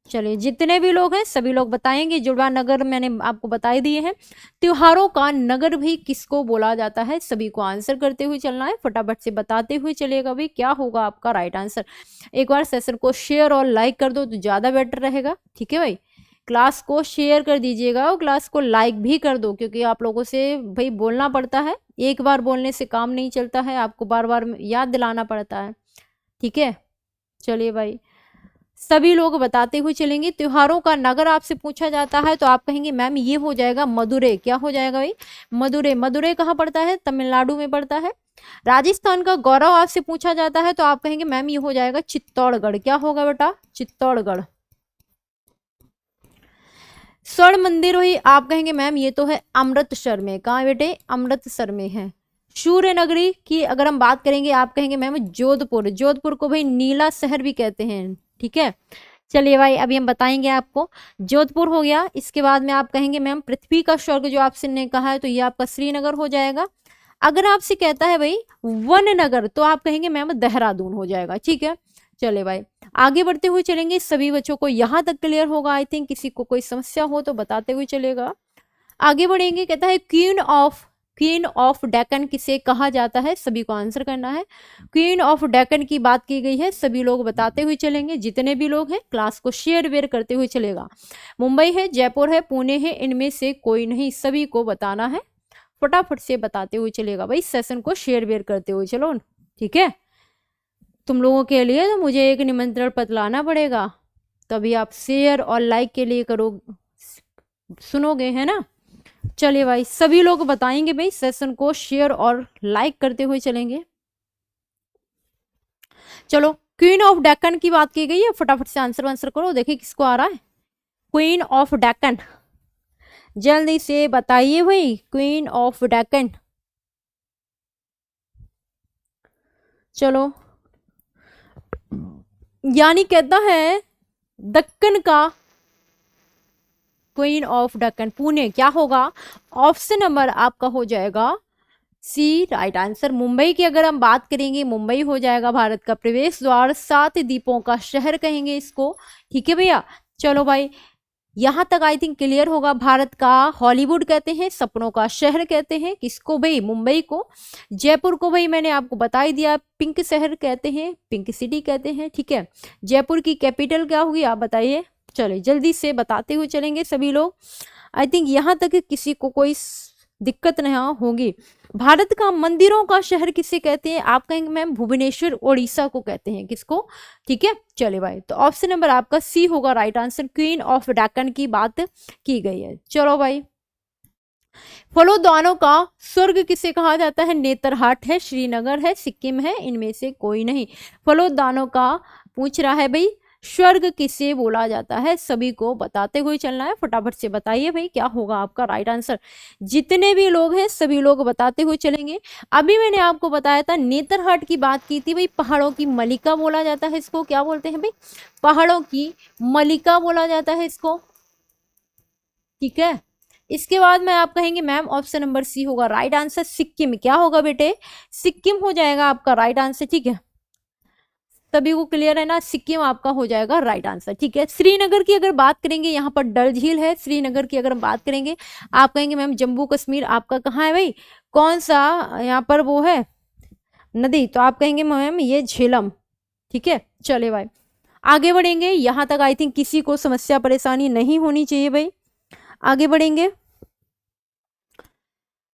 चलिए जितने भी लोग हैं सभी लोग बताएंगे। जुड़वा नगर मैंने आपको बता ही दिए हैं। त्योहारों का नगर भी किसको बोला जाता है? सभी को आंसर करते हुए चलना है, फटाफट से बताते हुए चलेगा भाई क्या होगा आपका राइट आंसर। एक बार सेशन को शेयर और लाइक कर दो तो ज्यादा बेटर रहेगा, ठीक है भाई। क्लास को शेयर कर दीजिएगा और क्लास को लाइक भी कर दो, क्योंकि आप लोगों से भाई बोलना पड़ता है। एक बार बोलने से काम नहीं चलता है, आपको बार बार याद दिलाना पड़ता है, ठीक है। चलिए भाई सभी लोग बताते हुए चलेंगे। त्योहारों का नगर आपसे पूछा जाता है तो आप कहेंगे मैम ये हो जाएगा मदुरै। क्या हो जाएगा भाई? मदुरै। मदुरै कहाँ पड़ता है? तमिलनाडु में पड़ता है। राजस्थान का गौरव आपसे पूछा जाता है तो आप कहेंगे मैम ये हो जाएगा चित्तौड़गढ़। क्या होगा बेटा? चित्तौड़गढ़। स्वर्ण मंदिर हुई, आप कहेंगे मैम ये तो है अमृतसर में। कहाँ है बेटे? अमृतसर में है। सूर्य नगरी की अगर हम बात करेंगे आप कहेंगे मैम जोधपुर। जोधपुर को भाई नीला शहर भी कहते हैं, ठीक है। चलिए भाई अभी हम बताएंगे आपको। जोधपुर हो गया। इसके बाद में आप कहेंगे मैम पृथ्वी का स्वर्ग जो आपसे ने कहा है तो ये आपका श्रीनगर हो जाएगा। अगर आपसे कहता है भाई वन नगर तो आप कहेंगे मैम देहरादून हो जाएगा, ठीक है। चले भाई आगे बढ़ते हुए चलेंगे। सभी बच्चों को यहां तक क्लियर होगा आई थिंक। किसी को कोई समस्या हो तो बताते हुए चलेगा। आगे बढ़ेंगे। कहता है क्वीन ऑफ डेक्कन किसे कहा जाता है? सभी को आंसर करना है। क्वीन ऑफ डेक्कन की बात की गई है, सभी लोग बताते हुए चलेंगे। जितने भी लोग हैं क्लास को शेयर वेयर करते हुए चलेगा। मुंबई है, जयपुर है, पुणे है, इनमें से कोई नहीं, सभी को बताना है, फटाफट से बताते हुए चलेगा भाई। सेशन को शेयर वेयर करते हुए चलो, ठीक है। तुम लोगों के लिए तो मुझे एक निमंत्रण पत्र लाना पड़ेगा, तभी आप शेयर और लाइक के लिए करो, सुनोगे, है ना। चलिए भाई सभी लोग बताएंगे भाई, सेशन को शेयर और लाइक करते हुए चलेंगे। चलो क्वीन ऑफ डेक्कन की बात की गई है, फटाफट से आंसर करो, देखिए किसको आ रहा है। क्वीन ऑफ डेक्कन, जल्दी से बताइए भाई, क्वीन ऑफ डेक्कन। चलो, यानी कहता है दक्कन का क्वीन ऑफ दक्कन पुणे, क्या होगा? ऑप्शन नंबर आपका हो जाएगा सी राइट आंसर। मुंबई की अगर हम बात करेंगे, मुंबई हो जाएगा भारत का प्रवेश द्वार, 7 द्वीपों का शहर कहेंगे इसको। ठीक है भैया, चलो भाई, यहां तक आई थिंक क्लियर होगा। भारत का हॉलीवुड कहते हैं, सपनों का शहर कहते हैं किसको भाई? मुंबई को। जयपुर को भाई मैंने आपको बता ही दिया, पिंक शहर कहते हैं, पिंक सिटी कहते हैं। ठीक है, जयपुर की कैपिटल क्या होगी आप बताइए? चलिए जल्दी से बताते हुए चलेंगे सभी लोग। आई थिंक यहाँ तक किसी को कोई दिक्कत नहीं होगी। भारत का मंदिरों का शहर किसे कहते हैं? आप कहेंगे मैम भुवनेश्वर उड़ीसा को कहते हैं, किसको? ठीक है, चले भाई, तो ऑप्शन नंबर आपका सी होगा right answer. Queen of Deccan की बात की गई है। चलो भाई, फलोदानों का स्वर्ग किसे कहा जाता है? नेतरहाट है, श्रीनगर है, सिक्किम है, इनमें से कोई नहीं। फलोदानों का पूछ रहा है भाई, स्वर्ग किसे बोला जाता है? सभी को बताते हुए चलना है, फटाफट से बताइए भाई क्या होगा आपका राइट आंसर। जितने भी लोग हैं सभी लोग बताते हुए चलेंगे। अभी मैंने आपको बताया था, नेतरहाट की बात की थी भाई, पहाड़ों की मलिका बोला जाता है इसको। क्या बोलते हैं भाई? पहाड़ों की मलिका बोला जाता है इसको। ठीक है, इसके बाद में आप कहेंगे मैम ऑप्शन नंबर सी होगा राइट आंसर। सिक्किम, क्या होगा बेटे? सिक्किम हो जाएगा आपका राइट आंसर। ठीक है, सभी को क्लियर है ना? सिक्किम आपका हो जाएगा राइट आंसर। ठीक है, श्रीनगर की अगर बात करेंगे, यहाँ पर डल झील है। श्रीनगर की अगर हम बात करेंगे, आप कहेंगे मैम जम्मू कश्मीर आपका कहाँ है भाई? कौन सा यहाँ पर वो है नदी? तो आप कहेंगे मैम ये झेलम। ठीक है, चले भाई आगे बढ़ेंगे। यहाँ तक आई थिंक किसी को समस्या परेशानी नहीं होनी चाहिए भाई। आगे बढ़ेंगे,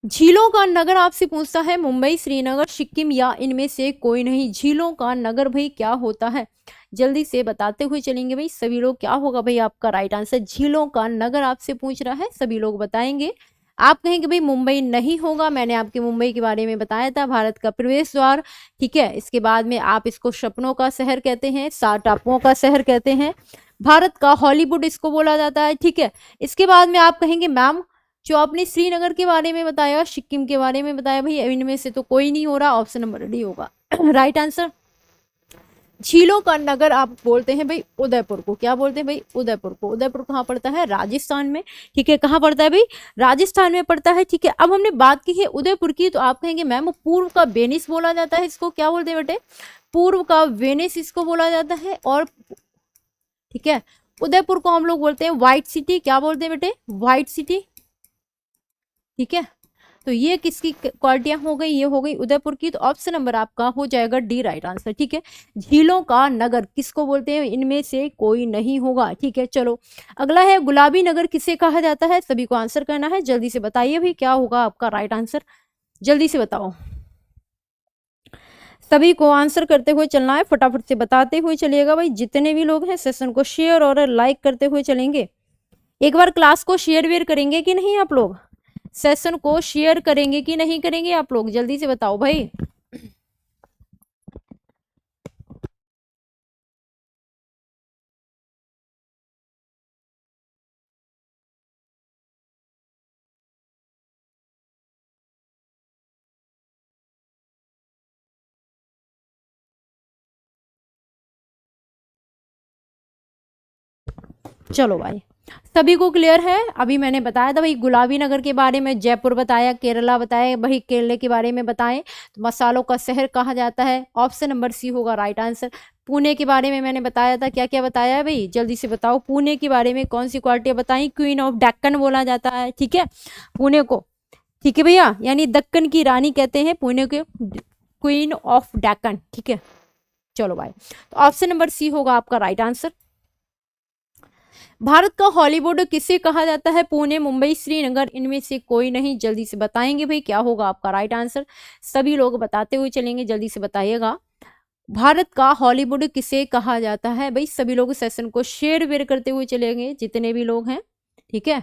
झीलों का नगर आपसे पूछता है, मुंबई, श्रीनगर, सिक्किम या इनमें से कोई नहीं। झीलों का नगर भाई क्या होता है? जल्दी से बताते हुए चलेंगे भाई सभी लोग, क्या होगा भाई आपका राइट आंसर? झीलों का नगर आपसे पूछ रहा है, सभी लोग बताएंगे। आप कहेंगे भाई मुंबई नहीं होगा, मैंने आपके मुंबई के बारे में बताया था, भारत का प्रवेश द्वार। ठीक है, इसके बाद में आप इसको सपनों का शहर कहते हैं, 7 टापुओं का शहर कहते हैं, भारत का हॉलीवुड इसको बोला जाता है। ठीक है, इसके बाद में आप कहेंगे मैम जो आपने श्रीनगर के बारे में बताया, सिक्किम के बारे में बताया भाई, इनमें से तो कोई नहीं हो रहा, ऑप्शन नंबर डी होगा राइट आंसर। झीलों का नगर आप बोलते हैं भाई उदयपुर को। क्या बोलते हैं भाई? उदयपुर को। उदयपुर कहाँ पड़ता है? राजस्थान में। ठीक है, कहाँ पड़ता है भाई? राजस्थान में पड़ता है। ठीक है, अब हमने बात की है उदयपुर की, तो आप कहेंगे मैम पूर्व का वेनिस बोला जाता है इसको। क्या बोलते हैं बेटे? पूर्व का वेनिस इसको बोला जाता है। और ठीक है, उदयपुर को हम लोग बोलते हैं व्हाइट सिटी। क्या बोलते हैं बेटे? White city. ठीक है, तो ये किसकी क्वालिटियां हो गई? ये हो गई उदयपुर की, तो ऑप्शन नंबर आपका हो जाएगा डी राइट आंसर। ठीक है, झीलों का नगर किसको बोलते हैं? इनमें से कोई नहीं होगा। ठीक है, चलो अगला है, गुलाबी नगर किसे कहा जाता है? सभी को आंसर करना है, जल्दी से बताइए भाई क्या होगा आपका राइट आंसर, जल्दी से बताओ। सभी को आंसर करते हुए चलना है, फटाफट से बताते हुए चलिएगा भाई। जितने भी लोग हैं सेशन को शेयर और लाइक करते हुए चलेंगे। एक बार क्लास को शेयर वेयर करेंगे कि नहीं आप लोग? सेशन को शेयर करेंगे कि नहीं करेंगे आप लोग? जल्दी से बताओ भाई। चलो भाई, सभी को क्लियर है? अभी मैंने बताया था भाई गुलाबी नगर के बारे में, जयपुर बताया, केरला बताया भाई, केरले के बारे में बताएं, तो मसालों का शहर कहा जाता है, ऑप्शन नंबर सी होगा राइट आंसर। पुणे के बारे में मैंने बताया था, क्या क्या बताया है भाई? जल्दी से बताओ, पुणे के बारे में कौन सी क्वालिटी बताई? क्वीन ऑफ डेक्कन बोला जाता है। ठीक है, पुणे को। ठीक है भैया, यानी दक्कन की रानी कहते हैं पुणे के, क्वीन ऑफ डेक्कन। ठीक है, चलो भाई, तो ऑप्शन नंबर सी होगा आपका राइट आंसर। भारत का हॉलीवुड किसे कहा जाता है? पुणे, मुंबई, श्रीनगर, इनमें से कोई नहीं। जल्दी से बताएंगे भाई क्या होगा आपका राइट आंसर। सभी लोग बताते हुए चलेंगे, जल्दी से बताइएगा। भारत का हॉलीवुड किसे कहा जाता है भाई? सभी लोग सेशन को शेयर वेयर करते हुए चलेंगे, जितने भी लोग हैं। ठीक है,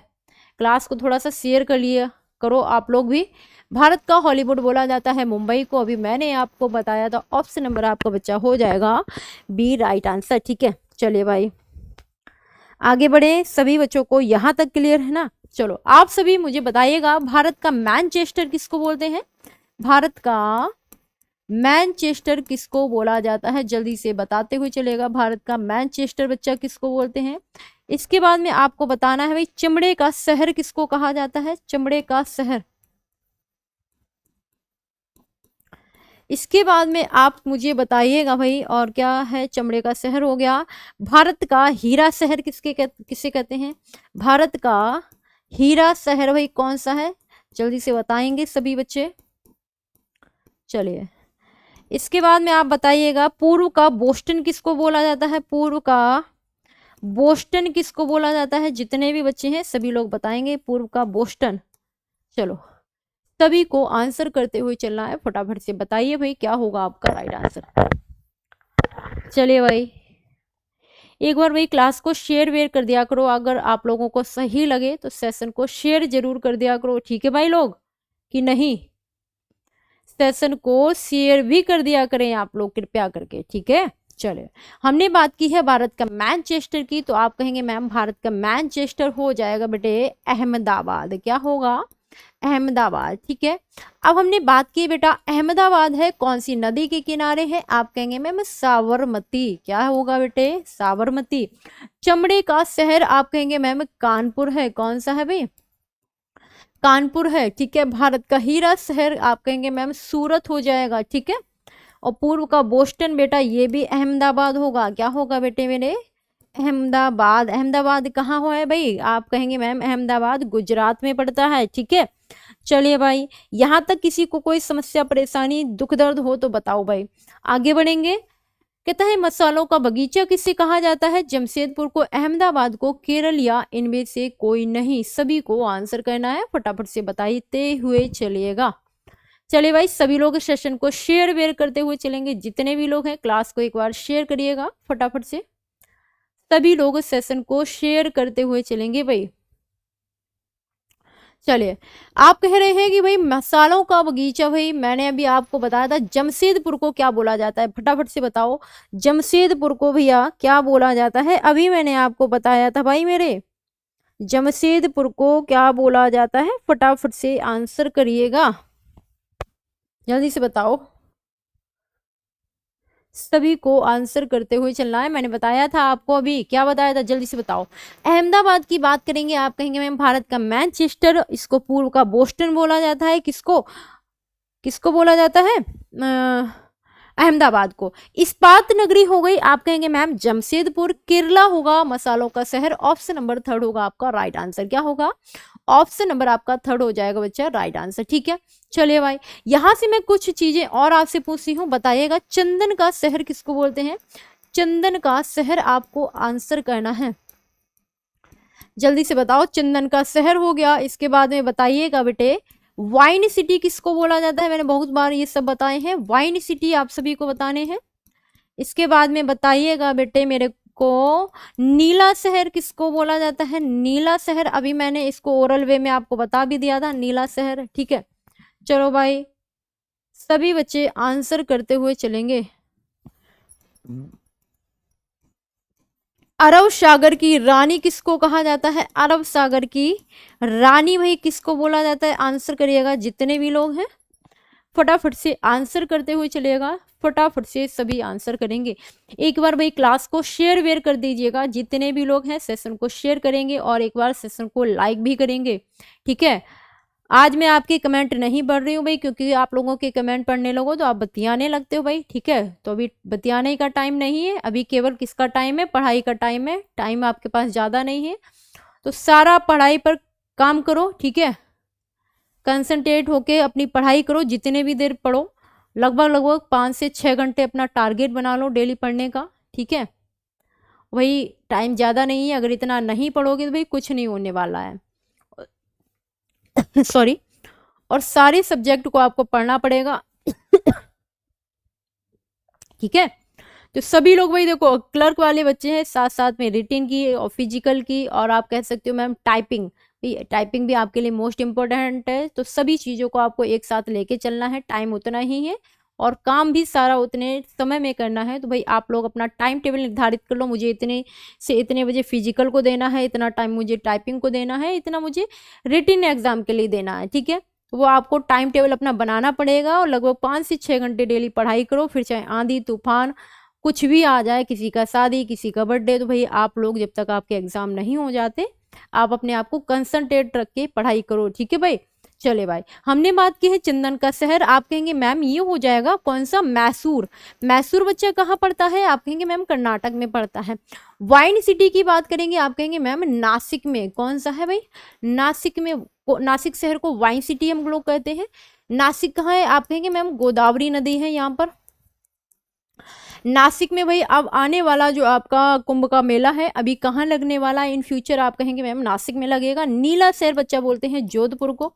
क्लास को थोड़ा सा शेयर कर लिया करो आप लोग भी। भारत का हॉलीवुड बोला जाता है मुंबई को, अभी मैंने आपको बताया था, ऑप्शन नंबर आपका बच्चा हो जाएगा बी राइट आंसर। ठीक है, चलिए भाई आगे बढ़े, सभी बच्चों को यहाँ तक क्लियर है ना। चलो आप सभी मुझे बताइएगा, भारत का मैनचेस्टर किसको बोलते हैं? भारत का मैनचेस्टर किसको बोला जाता है? जल्दी से बताते हुए चलेगा, भारत का मैनचेस्टर बच्चा किसको बोलते हैं। इसके बाद में आपको बताना है भाई, चमड़े का शहर किसको कहा जाता है? चमड़े का शहर। इसके बाद में आप मुझे बताइएगा भाई, और क्या है? चमड़े का शहर हो गया। भारत का हीरा शहर किसे कहते हैं? भारत का हीरा शहर भाई कौन सा है? जल्दी से बताएंगे सभी बच्चे। चलिए, इसके बाद में आप बताइएगा, पूर्व का बोस्टन किसको बोला जाता है? पूर्व का बोस्टन किसको बोला जाता है? जितने भी बच्चे हैं सभी लोग बताएंगे, पूर्व का बोस्टन। चलो सभी को आंसर करते हुए चलना है, फटाफट से बताइए भाई क्या होगा आपका राइट आंसर। चलिए भाई, एक बार भाई क्लास को शेयर वेयर कर दिया करो, अगर आप लोगों को सही लगे तो सेशन को शेयर जरूर कर दिया करो, ठीक है भाई लोग, कि नहीं? सेशन को शेयर भी कर दिया करें आप लोग कृपया करके, ठीक है। चलिए, हमने बात की है भारत का मैनचेस्टर की, तो आप कहेंगे मैम भारत का मैनचेस्टर हो जाएगा बेटे अहमदाबाद। क्या होगा? अहमदाबाद, ठीक है। अब हमने बात की बेटा, अहमदाबाद है कौन सी नदी के किनारे है? आप कहेंगे मैम साबरमती। क्या होगा बेटे? साबरमती। चमड़े का शहर आप कहेंगे मैम कानपुर है। कौन सा है भाई? कानपुर है, ठीक है। भारत का हीरा शहर आप कहेंगे मैम सूरत हो जाएगा, ठीक है। और पूर्व का बोस्टन बेटा ये भी अहमदाबाद होगा। क्या होगा बेटे मेरे? अहमदाबाद। अहमदाबाद कहाँ हुआ है भाई? आप कहेंगे मैम अहमदाबाद गुजरात में पड़ता है, ठीक है। चलिए भाई, यहाँ तक किसी को कोई समस्या परेशानी दुख दर्द हो तो बताओ भाई, आगे बढ़ेंगे। कहता है मसालों का बगीचा किसे कहा जाता है? जमशेदपुर को, अहमदाबाद को, केरल या इनमें से कोई नहीं। सभी को आंसर करना है, फटाफट से बताते हुए चलिएगा। चलिए भाई, सभी लोग सेशन को शेयर वेयर करते हुए चलेंगे, जितने भी लोग हैं क्लास को एक बार शेयर करिएगा फटाफट से। सभी लोग सेशन को शेयर करते हुए चलेंगे भाई। चलिए, आप कह रहे हैं कि भाई मसालों का बगीचा, भाई मैंने अभी आपको बताया था जमशेदपुर को क्या बोला जाता है, फटाफट से बताओ जमशेदपुर को भैया क्या बोला जाता है? अभी मैंने आपको बताया था भाई मेरे, जमशेदपुर को क्या बोला जाता है? फटाफट से आंसर करिएगा, जल्दी से बताओ। सभी को आंसर करते हुए चलना है, मैंने बताया था आपको, अभी क्या बताया था? जल्दी से बताओ। अहमदाबाद की बात करेंगे, आप कहेंगे मैम भारत का मैनचेस्टर, इसको पूर्व का बोस्टन बोला जाता है। किसको किसको बोला जाता है? अहमदाबाद को। इस्पात नगरी हो गई, आप कहेंगे मैम जमशेदपुर। केरला होगा मसालों का शहर। ऑप्शन नंबर थर्ड होगा आपका राइट आंसर। क्या होगा? ऑप्शन नंबर आपका थर्ड हो जाएगा बच्चा राइट आंसर, ठीक है। चलिए भाई, यहां से मैं कुछ चीजें और आपसे पूछती हूँ, बताइएगा चंदन का शहर किसको बोलते हैं? चंदन का शहर आपको आंसर करना है, जल्दी से बताओ। चंदन का शहर हो गया। इसके बाद में बताइएगा बेटे, वाइन सिटी किसको बोला जाता है? मैंने बहुत बार ये सब बताए हैं, वाइन सिटी आप सभी को बताने हैं। इसके बाद में बताइएगा बेटे मेरे को, नीला शहर किसको बोला जाता है? नीला शहर, अभी मैंने इसको ओरल वे में आपको बता भी दिया था, नीला शहर, ठीक है। चलो भाई, सभी बच्चे आंसर करते हुए चलेंगे। अरब सागर की रानी किसको कहा जाता है? अरब सागर की रानी भाई किसको बोला जाता है? आंसर करिएगा जितने भी लोग हैं, फटाफट से आंसर करते हुए चलिएगा, फटाफट से सभी आंसर करेंगे। एक बार भाई क्लास को शेयर वेयर कर दीजिएगा, जितने भी लोग हैं सेशन को शेयर करेंगे और एक बार सेशन को लाइक भी करेंगे, ठीक है। आज मैं आपके कमेंट नहीं पढ़ रही हूँ भाई, क्योंकि आप लोगों के कमेंट पढ़ने लगो तो आप बतियाने लगते हो भाई, ठीक है। तो अभी बतियाने का टाइम नहीं है, अभी केवल किसका टाइम है? पढ़ाई का टाइम है। टाइम आपके पास ज़्यादा नहीं है, तो सारा पढ़ाई पर काम करो, ठीक है। कंसंट्रेट होके अपनी पढ़ाई करो, जितने भी देर पढ़ो, लगभग 5 से 6 घंटे अपना टारगेट बना लो डेली पढ़ने का, ठीक है। वही टाइम ज़्यादा नहीं है, अगर इतना नहीं पढ़ोगे तो भाई कुछ नहीं होने वाला है सॉरी। और सारे सब्जेक्ट को आपको पढ़ना पड़ेगा ठीक है। तो सभी लोग भाई देखो, क्लर्क वाले बच्चे हैं, साथ साथ में रिटेन की और फिजिकल की, और आप कह सकते हो मैम टाइपिंग टाइपिंग भी आपके लिए मोस्ट इंपॉर्टेंट है। तो सभी चीज़ों को आपको एक साथ लेके चलना है, टाइम उतना ही है और काम भी सारा उतने समय में करना है। तो भाई आप लोग अपना टाइम टेबल निर्धारित कर लो, मुझे इतने से इतने बजे फिजिकल को देना है, इतना टाइम मुझे टाइपिंग को देना है, इतना मुझे रिटन एग्जाम के लिए देना है, ठीक है। तो वो आपको टाइम टेबल अपना बनाना पड़ेगा और लगभग 5 से 6 घंटे डेली पढ़ाई करो। फिर चाहे आंधी तूफान कुछ भी आ जाए, किसी का शादी, किसी का बर्थडे, तो भाई आप लोग जब तक आपके एग्जाम नहीं हो जाते आप अपने आप को कंसंट्रेट रख के पढ़ाई करो, ठीक है भाई। चले भाई, हमने बात की है चंदन का शहर। आप कहेंगे मैम ये हो जाएगा कौन सा, मैसूर। मैसूर बच्चा कहाँ पड़ता है, आप कहेंगे मैम कर्नाटक में पड़ता है। वाइन सिटी की बात करेंगे, आप कहेंगे मैम नासिक में। कौन सा है भाई, नासिक में। नासिक शहर को वाइन सिटी हम लोग कहते हैं। नासिक कहाँ है, आप कहेंगे मैम गोदावरी नदी है यहाँ पर नासिक में। भाई अब आने वाला जो आपका कुंभ का मेला है अभी कहाँ लगने वाला है इन फ्यूचर, आप कहेंगे मैम नासिक में लगेगा। नीला शहर बच्चा बोलते हैं जोधपुर को,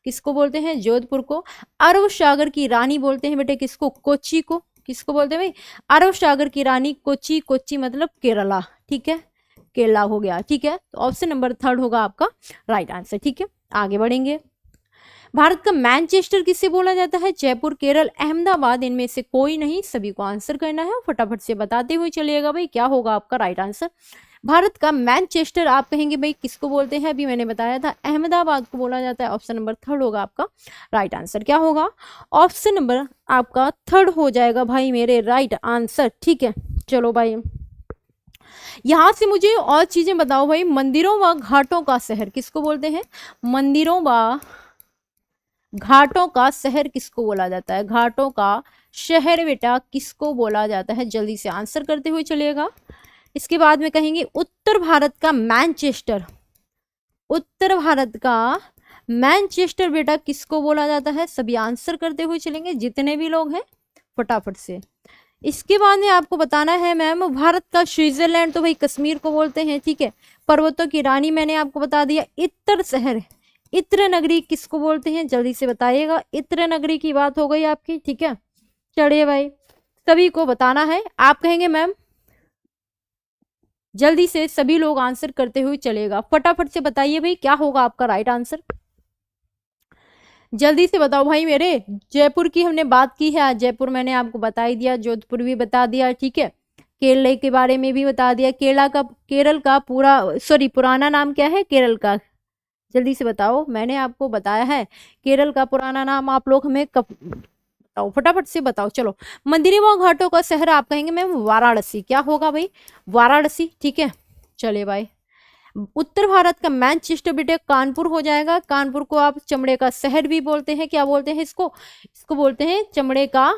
किसको बोलते हैं, जोधपुर को। अरब सागर की रानी बोलते हैं बेटे किसको, कोच्चि को। किसको बोलते हैं भाई, अरब सागर की रानी कोच्चि। कोच्चि मतलब केरला, ठीक है, केरला हो गया, ठीक है। तो ऑप्शन नंबर 3 होगा आपका राइट आंसर, ठीक है। आगे बढ़ेंगे, भारत का मैनचेस्टर किसे बोला जाता है, जयपुर, केरल, अहमदाबाद, इनमें से कोई नहीं। सभी को आंसर करना है, फटाफट से बताते हुए चलिएगा भाई क्या होगा आपका राइट आंसर। भारत का मैनचेस्टर आप कहेंगे भाई किसको बोलते हैं, अभी मैंने बताया था अहमदाबाद को बोला जाता है। ऑप्शन नंबर 3 होगा आपका राइट आंसर। क्या होगा, ऑप्शन नंबर आपका 3 हो जाएगा भाई मेरे राइट आंसर, ठीक है। चलो भाई, यहां से मुझे और चीजें बताओ भाई, मंदिरों व घाटों का शहर किसको बोलते हैं, मंदिरों व घाटों का शहर किसको बोला जाता है, घाटों का शहर बेटा किसको बोला जाता है, जल्दी से आंसर करते हुए चलिएगा। इसके बाद में कहेंगे उत्तर भारत का मैनचेस्टर, उत्तर भारत का मैनचेस्टर बेटा किसको बोला जाता है, सभी आंसर करते हुए चलेंगे जितने भी लोग हैं फटाफट से। इसके बाद में आपको बताना है मैम भारत का स्विट्जरलैंड, तो भाई कश्मीर को बोलते हैं, ठीक है। पर्वतों की रानी मैंने आपको बता दिया। इत्र शहर, इत्र नगरी किसको बोलते हैं, जल्दी से बताइएगा। इत्र नगरी की बात हो गई आपकी, ठीक है। चलिए भाई, सभी को बताना है। आप कहेंगे मैम जल्दी से सभी लोग आंसर करते हुए चलेगा, फटाफट से बताइए भाई क्या होगा आपका राइट आंसर, जल्दी से बताओ भाई मेरे। जयपुर की हमने बात की है आज, जयपुर मैंने आपको बता ही दिया, जोधपुर भी बता दिया, ठीक है। केरल के बारे में भी बता दिया। केरल का पूरा पुराना नाम क्या है केरल का, जल्दी से बताओ। मैंने आपको बताया है केरल का पुराना नाम, आप लोग हमें कब बताओ, फटाफट से बताओ। चलो, मंदिरों व घाटों का शहर आप कहेंगे मैम वाराणसी। क्या होगा भाई, वाराणसी, ठीक है। चले भाई, उत्तर भारत का मैनचेस्टर बेटे कानपुर हो जाएगा। कानपुर को आप चमड़े का शहर भी बोलते हैं, क्या बोलते हैं इसको, इसको बोलते हैं चमड़े का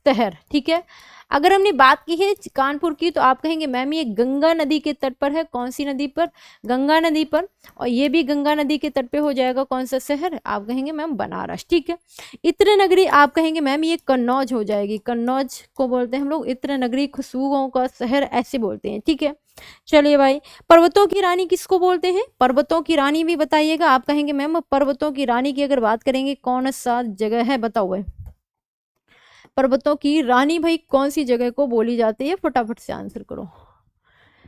शहर, ठीक है। अगर हमने बात की है कानपुर की तो आप कहेंगे मैम ये गंगा नदी के तट पर है। कौन सी नदी पर, गंगा नदी पर। और ये भी गंगा नदी के तट पे हो जाएगा कौन सा शहर, आप कहेंगे मैम बनारस, ठीक है। इत्र नगरी आप कहेंगे मैम ये कन्नौज हो जाएगी, कन्नौज को बोलते हैं हम लोग इत्र नगरी, खुशबुओं का शहर ऐसे बोलते हैं, ठीक है। चलिए भाई, पर्वतों की रानी किसको बोलते हैं, पर्वतों की रानी भी बताइएगा। आप कहेंगे मैम पर्वतों की रानी की अगर बात करेंगे कौन सा जगह है, बताओ भाई पर्वतों की रानी भाई कौन सी जगह को बोली जाती है, फटाफट से आंसर करो।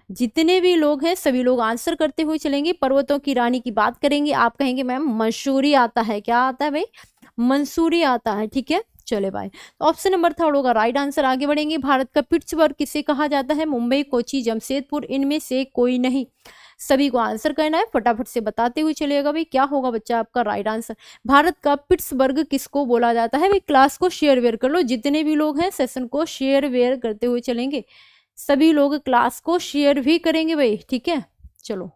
जितने भी लोग हैं सभी लोग आंसर करते हुए चलेंगे। पर्वतों की रानी की बात करेंगे, आप कहेंगे मैम मंसूरी आता है। क्या आता है भाई, मंसूरी आता है, ठीक है। चले भाई, तो ऑप्शन नंबर 3 होगा राइट आंसर। आगे बढ़ेंगे, भारत का पिट्सबर्ग किसे कहा जाता है, मुंबई, कोची, जमशेदपुर, इनमें से कोई नहीं। सभी को आंसर करना है, फटाफट से बताते हुए चलिएगा भाई क्या होगा बच्चा आपका राइट आंसर। भारत का पिट्सबर्ग किसको बोला जाता है भाई, क्लास को शेयर वेयर कर लो, जितने भी लोग हैं सेशन को शेयर वेयर करते हुए चलेंगे। सभी लोग क्लास को शेयर भी करेंगे भाई, ठीक है। चलो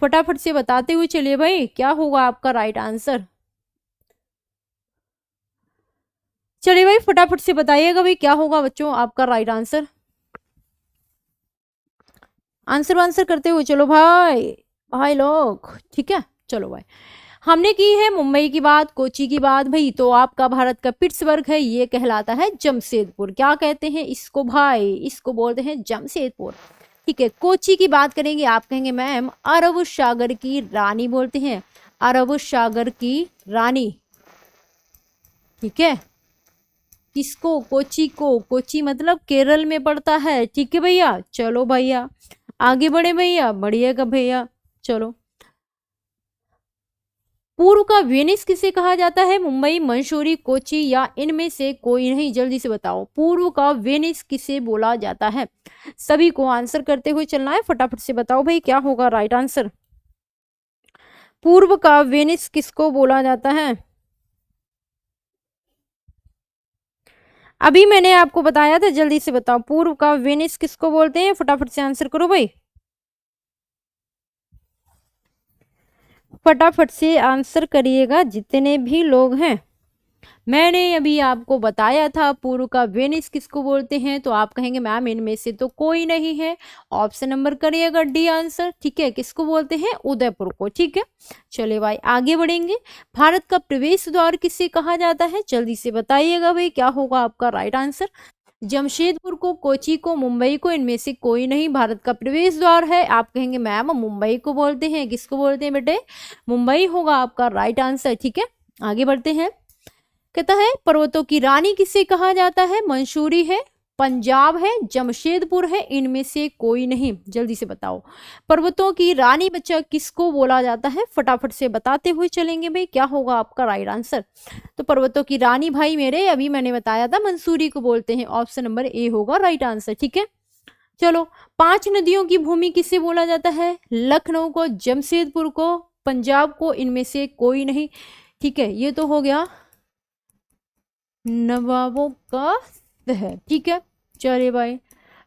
फटाफट से बताते हुए चलिए भाई क्या होगा आपका राइट आंसर। चलिए भाई फटाफट से बताइएगा भाई क्या होगा बच्चों आपका राइट आंसर। आंसर करते हुए चलो भाई, भाई लोग, ठीक है। चलो भाई, हमने की है मुंबई की बात, कोची की बात भाई, तो आपका भारत का पिट्सबर्ग है ये कहलाता है जमशेदपुर। क्या कहते हैं इसको भाई, इसको बोलते हैं जमशेदपुर, ठीक है। कोची की बात करेंगे, आप कहेंगे मैम अरब सागर की रानी बोलते हैं, अरब सागर की रानी, ठीक है। किसको, कोची को, कोची मतलब केरल में पड़ता है, ठीक है भैया। चलो भैया आगे बढ़े भैया, बढ़िएगा भैया। चलो पूर्व का वेनिस किसे कहा जाता है? मुंबई, मंसूरी, कोची या इनमें से कोई नहीं? जल्दी से बताओ, पूर्व का वेनिस किसे बोला जाता है? सभी को आंसर करते हुए चलना है, फटाफट से बताओ भाई क्या होगा राइट आंसर। पूर्व का वेनिस किसको बोला जाता है? अभी मैंने आपको बताया था, जल्दी से बताओ पूर्व का वेनिस किसको बोलते हैं? फटाफट से आंसर करो भाई, फटाफट से आंसर करिएगा जितने भी लोग हैं। मैंने अभी आपको बताया था पूर्व का वेनिस किसको बोलते हैं, तो आप कहेंगे मैम इनमें से तो कोई नहीं है, ऑप्शन नंबर करिएगा डी आंसर। ठीक है, किसको बोलते हैं? उदयपुर को। ठीक है, चलिए भाई आगे बढ़ेंगे। भारत का प्रवेश द्वार किसे कहा जाता है? जल्दी से बताइएगा भाई क्या होगा आपका राइट आंसर। जमशेदपुर को, कोची को, मुंबई को, इनमें से कोई नहीं भारत का प्रवेश द्वार है। आप कहेंगे मैम मुंबई को बोलते हैं। किसको बोलते हैं बेटे? मुंबई होगा आपका राइट आंसर। ठीक है, आगे बढ़ते हैं। कहता है पर्वतों की रानी किसे कहा जाता है? मंसूरी है, पंजाब है, जमशेदपुर है, इनमें से कोई नहीं? जल्दी से बताओ, पर्वतों की रानी बच्चा किसको बोला जाता है? फटाफट से बताते हुए चलेंगे भाई क्या होगा आपका राइट आंसर। तो पर्वतों की रानी भाई मेरे अभी मैंने बताया था मंसूरी को बोलते हैं, ऑप्शन नंबर ए होगा राइट आंसर। ठीक है, चलो, 5 नदियों की भूमि किसे बोला जाता है? लखनऊ को, जमशेदपुर को, पंजाब को, इनमें से कोई नहीं? ठीक है, ये तो हो गया नवाबों का शहर। ठीक है, चलिए भाई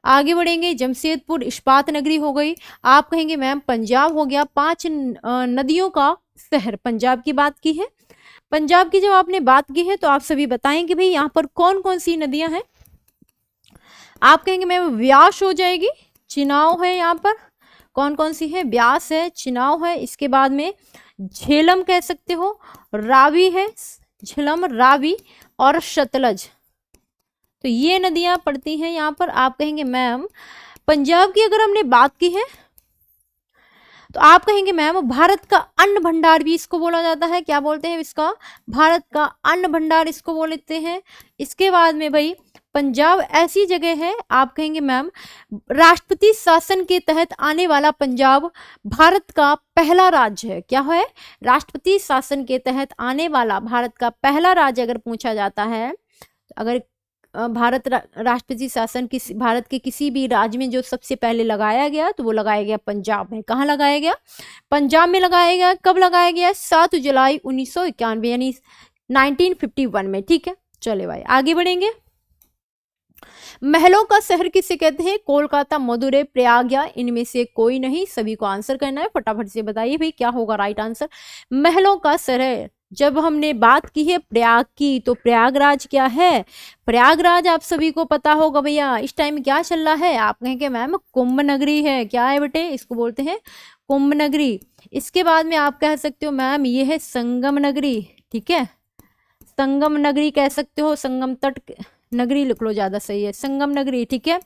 आगे बढ़ेंगे। जमशेदपुर इस्पात नगरी हो गई। आप कहेंगे मैम पंजाब हो गया। 5 नदियों का शहर, पंजाब की बात की है। पंजाब की जब आपने बात की है तो आप सभी बताएंगे भाई यहाँ पर कौन कौन सी नदियां हैं। आप कहेंगे मैम व्यास हो जाएगी, चिनाव है, यहाँ पर कौन कौन सी है? व्यास है, चिनाव है, इसके बाद में झेलम कह सकते हो, रावी है, झेलम, रावी और सतलज। तो ये नदियां पड़ती हैं यहाँ पर। आप कहेंगे मैम पंजाब की अगर हमने बात की है तो आप कहेंगे मैम भारत का अन्न भंडार भी इसको बोला जाता है। क्या बोलते हैं इसका? भारत का अन्न भंडार इसको बोलते हैं। इसके बाद में भाई पंजाब ऐसी जगह है, आप कहेंगे मैम राष्ट्रपति शासन के तहत आने वाला पंजाब भारत का पहला राज्य है। क्या है? राष्ट्रपति शासन के तहत आने वाला भारत का पहला राज्य अगर पूछा जाता है, अगर राष्ट्रपति शासन भारत के किसी भी राज्य में जो सबसे पहले लगाया गया तो वो लगाया गया पंजाब में। कहाँ लगाया गया? पंजाब में लगाया गया। कब लगाया गया? 7 जुलाई 1991 यानी 1951 में। ठीक है, चले भाई आगे बढ़ेंगे। महलों का शहर किसे कहते हैं? कोलकाता, मदुरै, प्रयागया, इनमें से कोई नहीं? सभी को आंसर करना है, फटाफट से बताइए भाई क्या होगा राइट आंसर। महलों का शहर जब हमने बात की है प्रयाग की, तो प्रयागराज क्या है? प्रयागराज आप सभी को पता होगा भैया इस टाइम क्या चल रहा है। आप कहेंगे मैम कुंभ नगरी है। क्या है बेटे? इसको बोलते हैं कुंभ नगरी। इसके बाद में आप कह सकते हो मैम ये है संगम नगरी। ठीक है, संगम नगरी कह सकते हो, संगम तट नगरी लिख लो, ज्यादा सही है, संगम नगरी। ठीक है,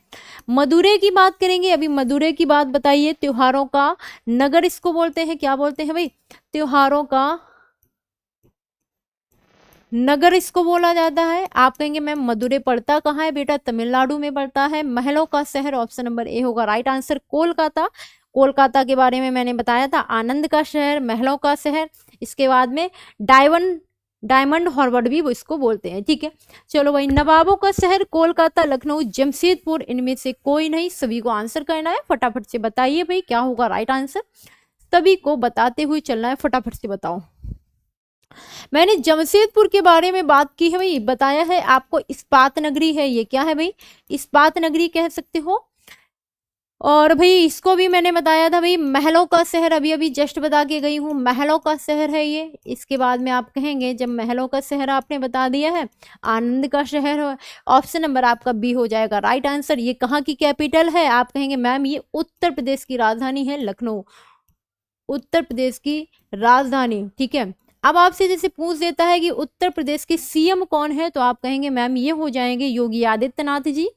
मदुरै की बात करेंगे। अभी मदुरै की बात बताइए। त्योहारों का नगर इसको बोलते हैं। क्या बोलते हैं भाई? त्योहारों का नगर इसको बोला जाता है। आप कहेंगे मैम मदुरै पड़ता कहाँ है? बेटा तमिलनाडु में पड़ता है। महलों का शहर ऑप्शन नंबर ए होगा राइट आंसर। कोलकाता, कोलकाता के बारे में मैंने बताया था, आनंद का शहर, महलों का शहर। इसके बाद में डायमंड हार्बर भी वो इसको बोलते हैं। ठीक है, चलो भाई नवाबों का शहर कोलकाता, लखनऊ, जमशेदपुर, इनमें से कोई नहीं? सभी को आंसर करना है, फटाफट से बताइए भाई क्या होगा राइट आंसर। सभी को बताते हुए चलना है, फटाफट से बताओ। मैंने जमशेदपुर के बारे में बात की है भाई, बताया है आपको इस्पात नगरी है। ये क्या है भाई? इस्पात नगरी कह सकते हो। और भाई इसको भी मैंने बताया था भाई महलों का शहर, अभी अभी जस्ट बता के गई हूँ, महलों का शहर है ये। इसके बाद में आप कहेंगे जब महलों का शहर आपने बता दिया है, आनंद का शहर है। ऑप्शन नंबर आपका बी हो जाएगा राइट आंसर। ये कहाँ की कैपिटल है? आप कहेंगे मैम ये उत्तर प्रदेश की राजधानी है, लखनऊ, उत्तर प्रदेश की राजधानी। ठीक है, अब आपसे जैसे पूछ देता है कि उत्तर प्रदेश के सीएम कौन है, तो आप कहेंगे मैम ये हो जाएंगे योगी आदित्यनाथ जी।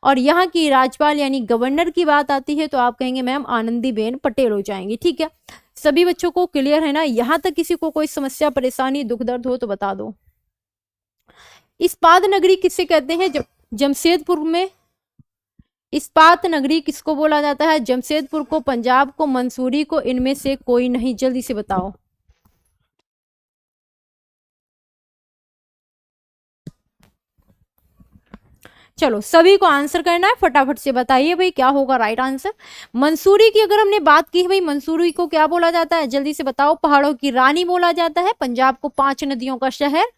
और यहाँ की राज्यपाल यानी गवर्नर की बात आती है तो आप कहेंगे मैम आनंदीबेन पटेल हो जाएंगी। ठीक है, सभी बच्चों को क्लियर है ना? यहाँ तक किसी को कोई समस्या, परेशानी, दुख दर्द हो तो बता दो। इस्पात नगरी किसे कहते हैं? जमशेदपुर में इस्पात नगरी किसको बोला जाता है? जमशेदपुर को, पंजाब को, मंसूरी को, इनमें से कोई नहीं? जल्दी से बताओ। चलो सभी को आंसर करना है, फटाफट से बताइए भाई क्या होगा राइट आंसर। मंसूरी की अगर हमने बात की है भाई, मंसूरी को क्या बोला जाता है, जल्दी से बताओ। पहाड़ों की रानी बोला जाता है, पंजाब को 5 नदियों का शहर।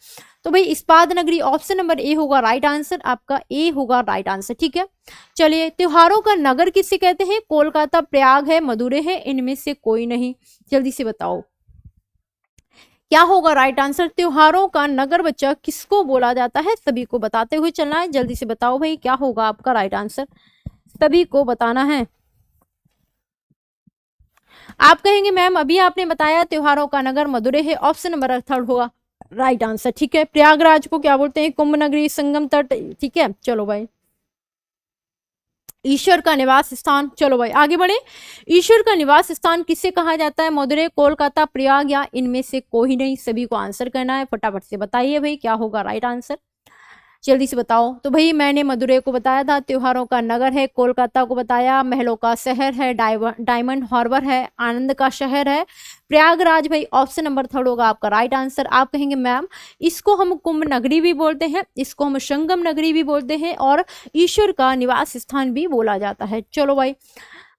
तो भाई इस्पात नगरी, ऑप्शन नंबर ए होगा राइट आंसर, आपका ए होगा राइट आंसर, ठीक है। चलिए, त्योहारों का नगर किसे कहते हैं, कोलकाता, प्रयाग है, मदुरै है, इनमें से कोई नहीं, जल्दी से बताओ क्या होगा राइट आंसर। त्योहारों का नगर बच्चा किसको बोला जाता है, सभी को बताते हुए चलना है, जल्दी से बताओ भाई क्या होगा आपका राइट आंसर, सभी को बताना है। आप कहेंगे मैम अभी आपने बताया त्योहारों का नगर मदुरै है, ऑप्शन नंबर 3 होगा राइट आंसर, ठीक है। प्रयागराज को क्या बोलते हैं, कुंभ नगरी, संगम तट, ठीक है। चलो भाई, ईश्वर का निवास स्थान, चलो भाई आगे बढ़े। ईश्वर का निवास स्थान किसे कहा जाता है, मदुरै, कोलकाता, प्रयाग या इनमें से कोई नहीं, सभी को आंसर करना है, फटाफट से बताइए भाई क्या होगा राइट आंसर, जल्दी से बताओ। तो भाई मैंने मदुरै को बताया था, त्योहारों का नगर है, कोलकाता को बताया, महलों का शहर है, डायमंड हार्बर है, आनंद का शहर है, प्रयागराज भाई ऑप्शन नंबर 3 होगा आपका राइट आंसर। आप कहेंगे मैम इसको हम कुंभ नगरी भी बोलते हैं, इसको हम संगम नगरी भी बोलते हैं और ईश्वर का निवास स्थान भी बोला जाता है। चलो भाई,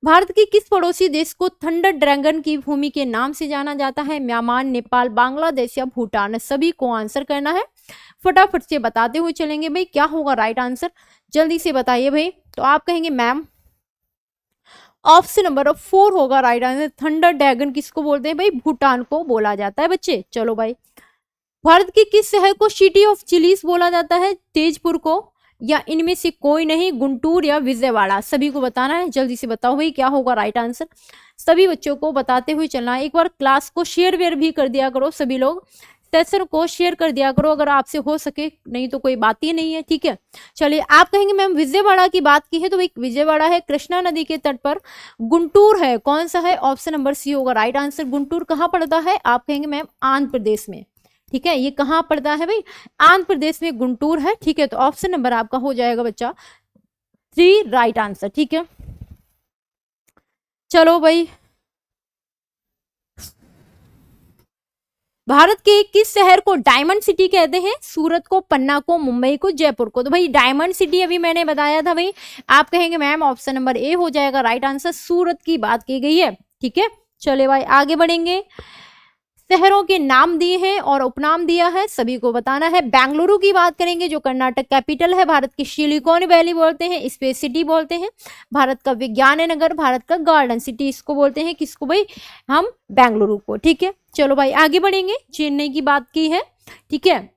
भारत के किस पड़ोसी देश को थंडर ड्रैगन की भूमि के नाम से जाना जाता है, म्यांमार, नेपाल, बांग्लादेश या भूटान, सभी को आंसर करना है, फटाफट से बताते हुए चलेंगे भाई क्या होगा राइट आंसर, जल्दी से बताइए भाई। तो आप कहेंगे मैम ऑप्शन नंबर 4 होगा राइट आंसर, थंडर ड्रैगन किसको बोलते हैं भाई, भूटान को बोला जाता है बच्चे। चलो भाई, भारत के किस शहर को सिटी ऑफ चिलीज बोला जाता है, तेजपुर को या इनमें से कोई नहीं, गुंटूर या विजयवाड़ा, सभी को बताना है, जल्दी से बताओ भाई क्या होगा राइट आंसर, सभी बच्चों को बताते हुए चलना है। एक बार क्लास को शेयर वेयर भी कर दिया करो, सभी लोग सेशन को शेयर कर दिया करो अगर आपसे हो सके, नहीं तो कोई बात ही नहीं है, ठीक है। चलिए, आप कहेंगे मैम विजयवाड़ा की बात की है, तो भाई विजयवाड़ा है कृष्णा नदी के तट पर, गुंटूर है कौन सा है, ऑप्शन नंबर सी होगा राइट आंसर। गुंटूर कहाँ पड़ता है, आप कहेंगे मैम आंध्र प्रदेश में, ठीक है। ये कहाँ पड़ता है भाई, आंध्र प्रदेश में गुंटूर है, ठीक है। तो ऑप्शन नंबर आपका हो जाएगा बच्चा 3 राइट आंसर, ठीक है। चलो भाई, भारत के किस शहर को डायमंड सिटी कहते हैं, सूरत को, पन्ना को, मुंबई को, जयपुर को। तो भाई डायमंड सिटी अभी मैंने बताया था भाई, आप कहेंगे मैम ऑप्शन नंबर ए हो जाएगा राइट आंसर, सूरत की बात की गई है, ठीक है। चले भाई आगे बढ़ेंगे, शहरों के नाम दिए हैं और उपनाम दिया है, सभी को बताना है। बेंगलुरु की बात करेंगे जो कर्नाटक कैपिटल है, भारत की सिलिकॉन वैली बोलते हैं, स्पेस सिटी बोलते हैं, भारत का विज्ञान नगर, भारत का गार्डन सिटी, इसको बोलते हैं किसको भाई, हम बेंगलुरु को, ठीक है। चलो भाई आगे बढ़ेंगे, चेन्नई की बात की है, ठीक है।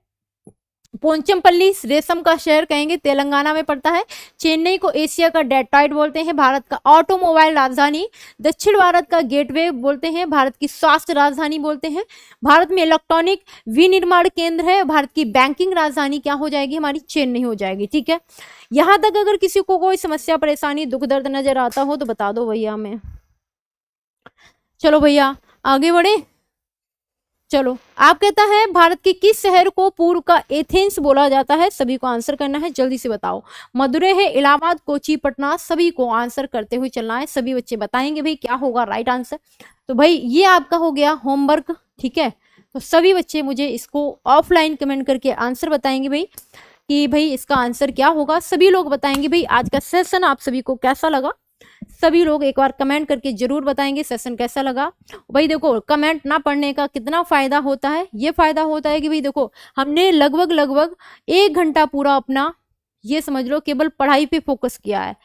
पोंचमपल्ली रेशम का शहर कहेंगे, तेलंगाना में पड़ता है। चेन्नई को एशिया का डेट्रॉइट बोलते हैं, भारत का ऑटोमोबाइल राजधानी, दक्षिण भारत का गेटवे बोलते हैं, भारत की स्वास्थ्य राजधानी बोलते हैं, भारत में इलेक्ट्रॉनिक विनिर्माण केंद्र है, भारत की बैंकिंग राजधानी क्या हो जाएगी हमारी, चेन्नई हो जाएगी, ठीक है। यहां तक अगर किसी को कोई समस्या परेशानी दुख दर्द नजर आता हो तो बता दो भैया हमें। चलो भैया आगे बढ़े। चलो, आप कहता है भारत के किस शहर को पूर्व का एथेंस बोला जाता है, सभी को आंसर करना है, जल्दी से बताओ। मदुरै है, इलाहाबाद, कोची, पटना, सभी को आंसर करते हुए चलना है, सभी बच्चे बताएंगे भाई क्या होगा राइट आंसर। तो भाई ये आपका हो गया होमवर्क, ठीक है। तो सभी बच्चे मुझे इसको ऑफलाइन कमेंट करके आंसर बताएंगे भाई कि भाई इसका आंसर क्या होगा, सभी लोग बताएंगे भाई आज का सेशन आप सभी को कैसा लगा, सभी लोग एक बार कमेंट करके जरूर बताएंगे सेशन कैसा लगा। भाई देखो, कमेंट ना पढ़ने का कितना फायदा होता है, ये फायदा होता है कि भाई देखो हमने लगभग 1 घंटा पूरा अपना ये समझ लो केवल पढ़ाई पे फोकस किया है,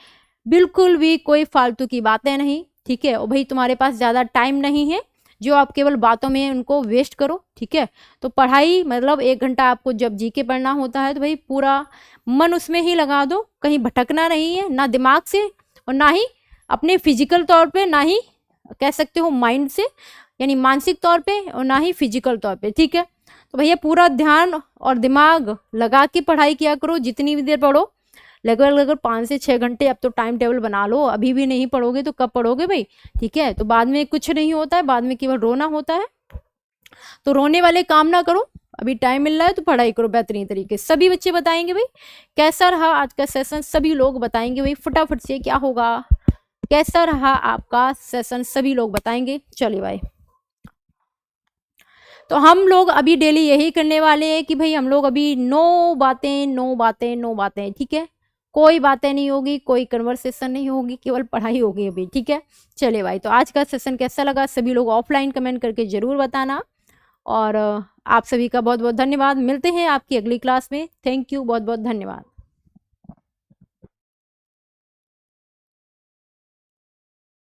बिल्कुल भी कोई फालतू की बातें नहीं, ठीक है। और भाई तुम्हारे पास ज्यादा टाइम नहीं है जो आप केवल बातों में उनको वेस्ट करो, ठीक है। तो पढ़ाई मतलब 1 घंटा आपको जब जीके पढ़ना होता है तो भाई पूरा मन उसमें ही लगा दो, कहीं भटकना नहीं है, ना दिमाग से और ना ही अपने फिजिकल तौर पे, ना ही कह सकते हो माइंड से यानी मानसिक तौर पे, और ना ही फिजिकल तौर पे, ठीक है। तो भैया पूरा ध्यान और दिमाग लगा के पढ़ाई किया करो, जितनी भी देर पढ़ो, लगभग 5 से 6 घंटे अब तो टाइम टेबल बना लो, अभी भी नहीं पढ़ोगे तो कब पढ़ोगे भाई, ठीक है। तो बाद में कुछ नहीं होता है, बाद में केवल रोना होता है, तो रोने वाले काम ना करो, अभी टाइम मिल रहा है तो पढ़ाई करो बेहतरीन तरीके से। सभी बच्चे बताएंगे भाई कैसा रहा आज का सेशन, सभी लोग बताएंगे भाई फटाफट से क्या होगा, कैसा रहा आपका सेशन, सभी लोग बताएंगे। चलिए भाई, तो हम लोग अभी डेली यही करने वाले हैं कि भाई हम लोग अभी 9 बातें, ठीक है, कोई बातें नहीं होगी, कोई कन्वर्सेशन नहीं होगी, केवल पढ़ाई होगी अभी, ठीक है। चलिए भाई, तो आज का सेशन कैसा लगा सभी लोग ऑफलाइन कमेंट करके जरूर बताना। और आप सभी का बहुत बहुत धन्यवाद। मिलते हैं आपकी अगली क्लास में। थैंक यू, बहुत बहुत धन्यवाद।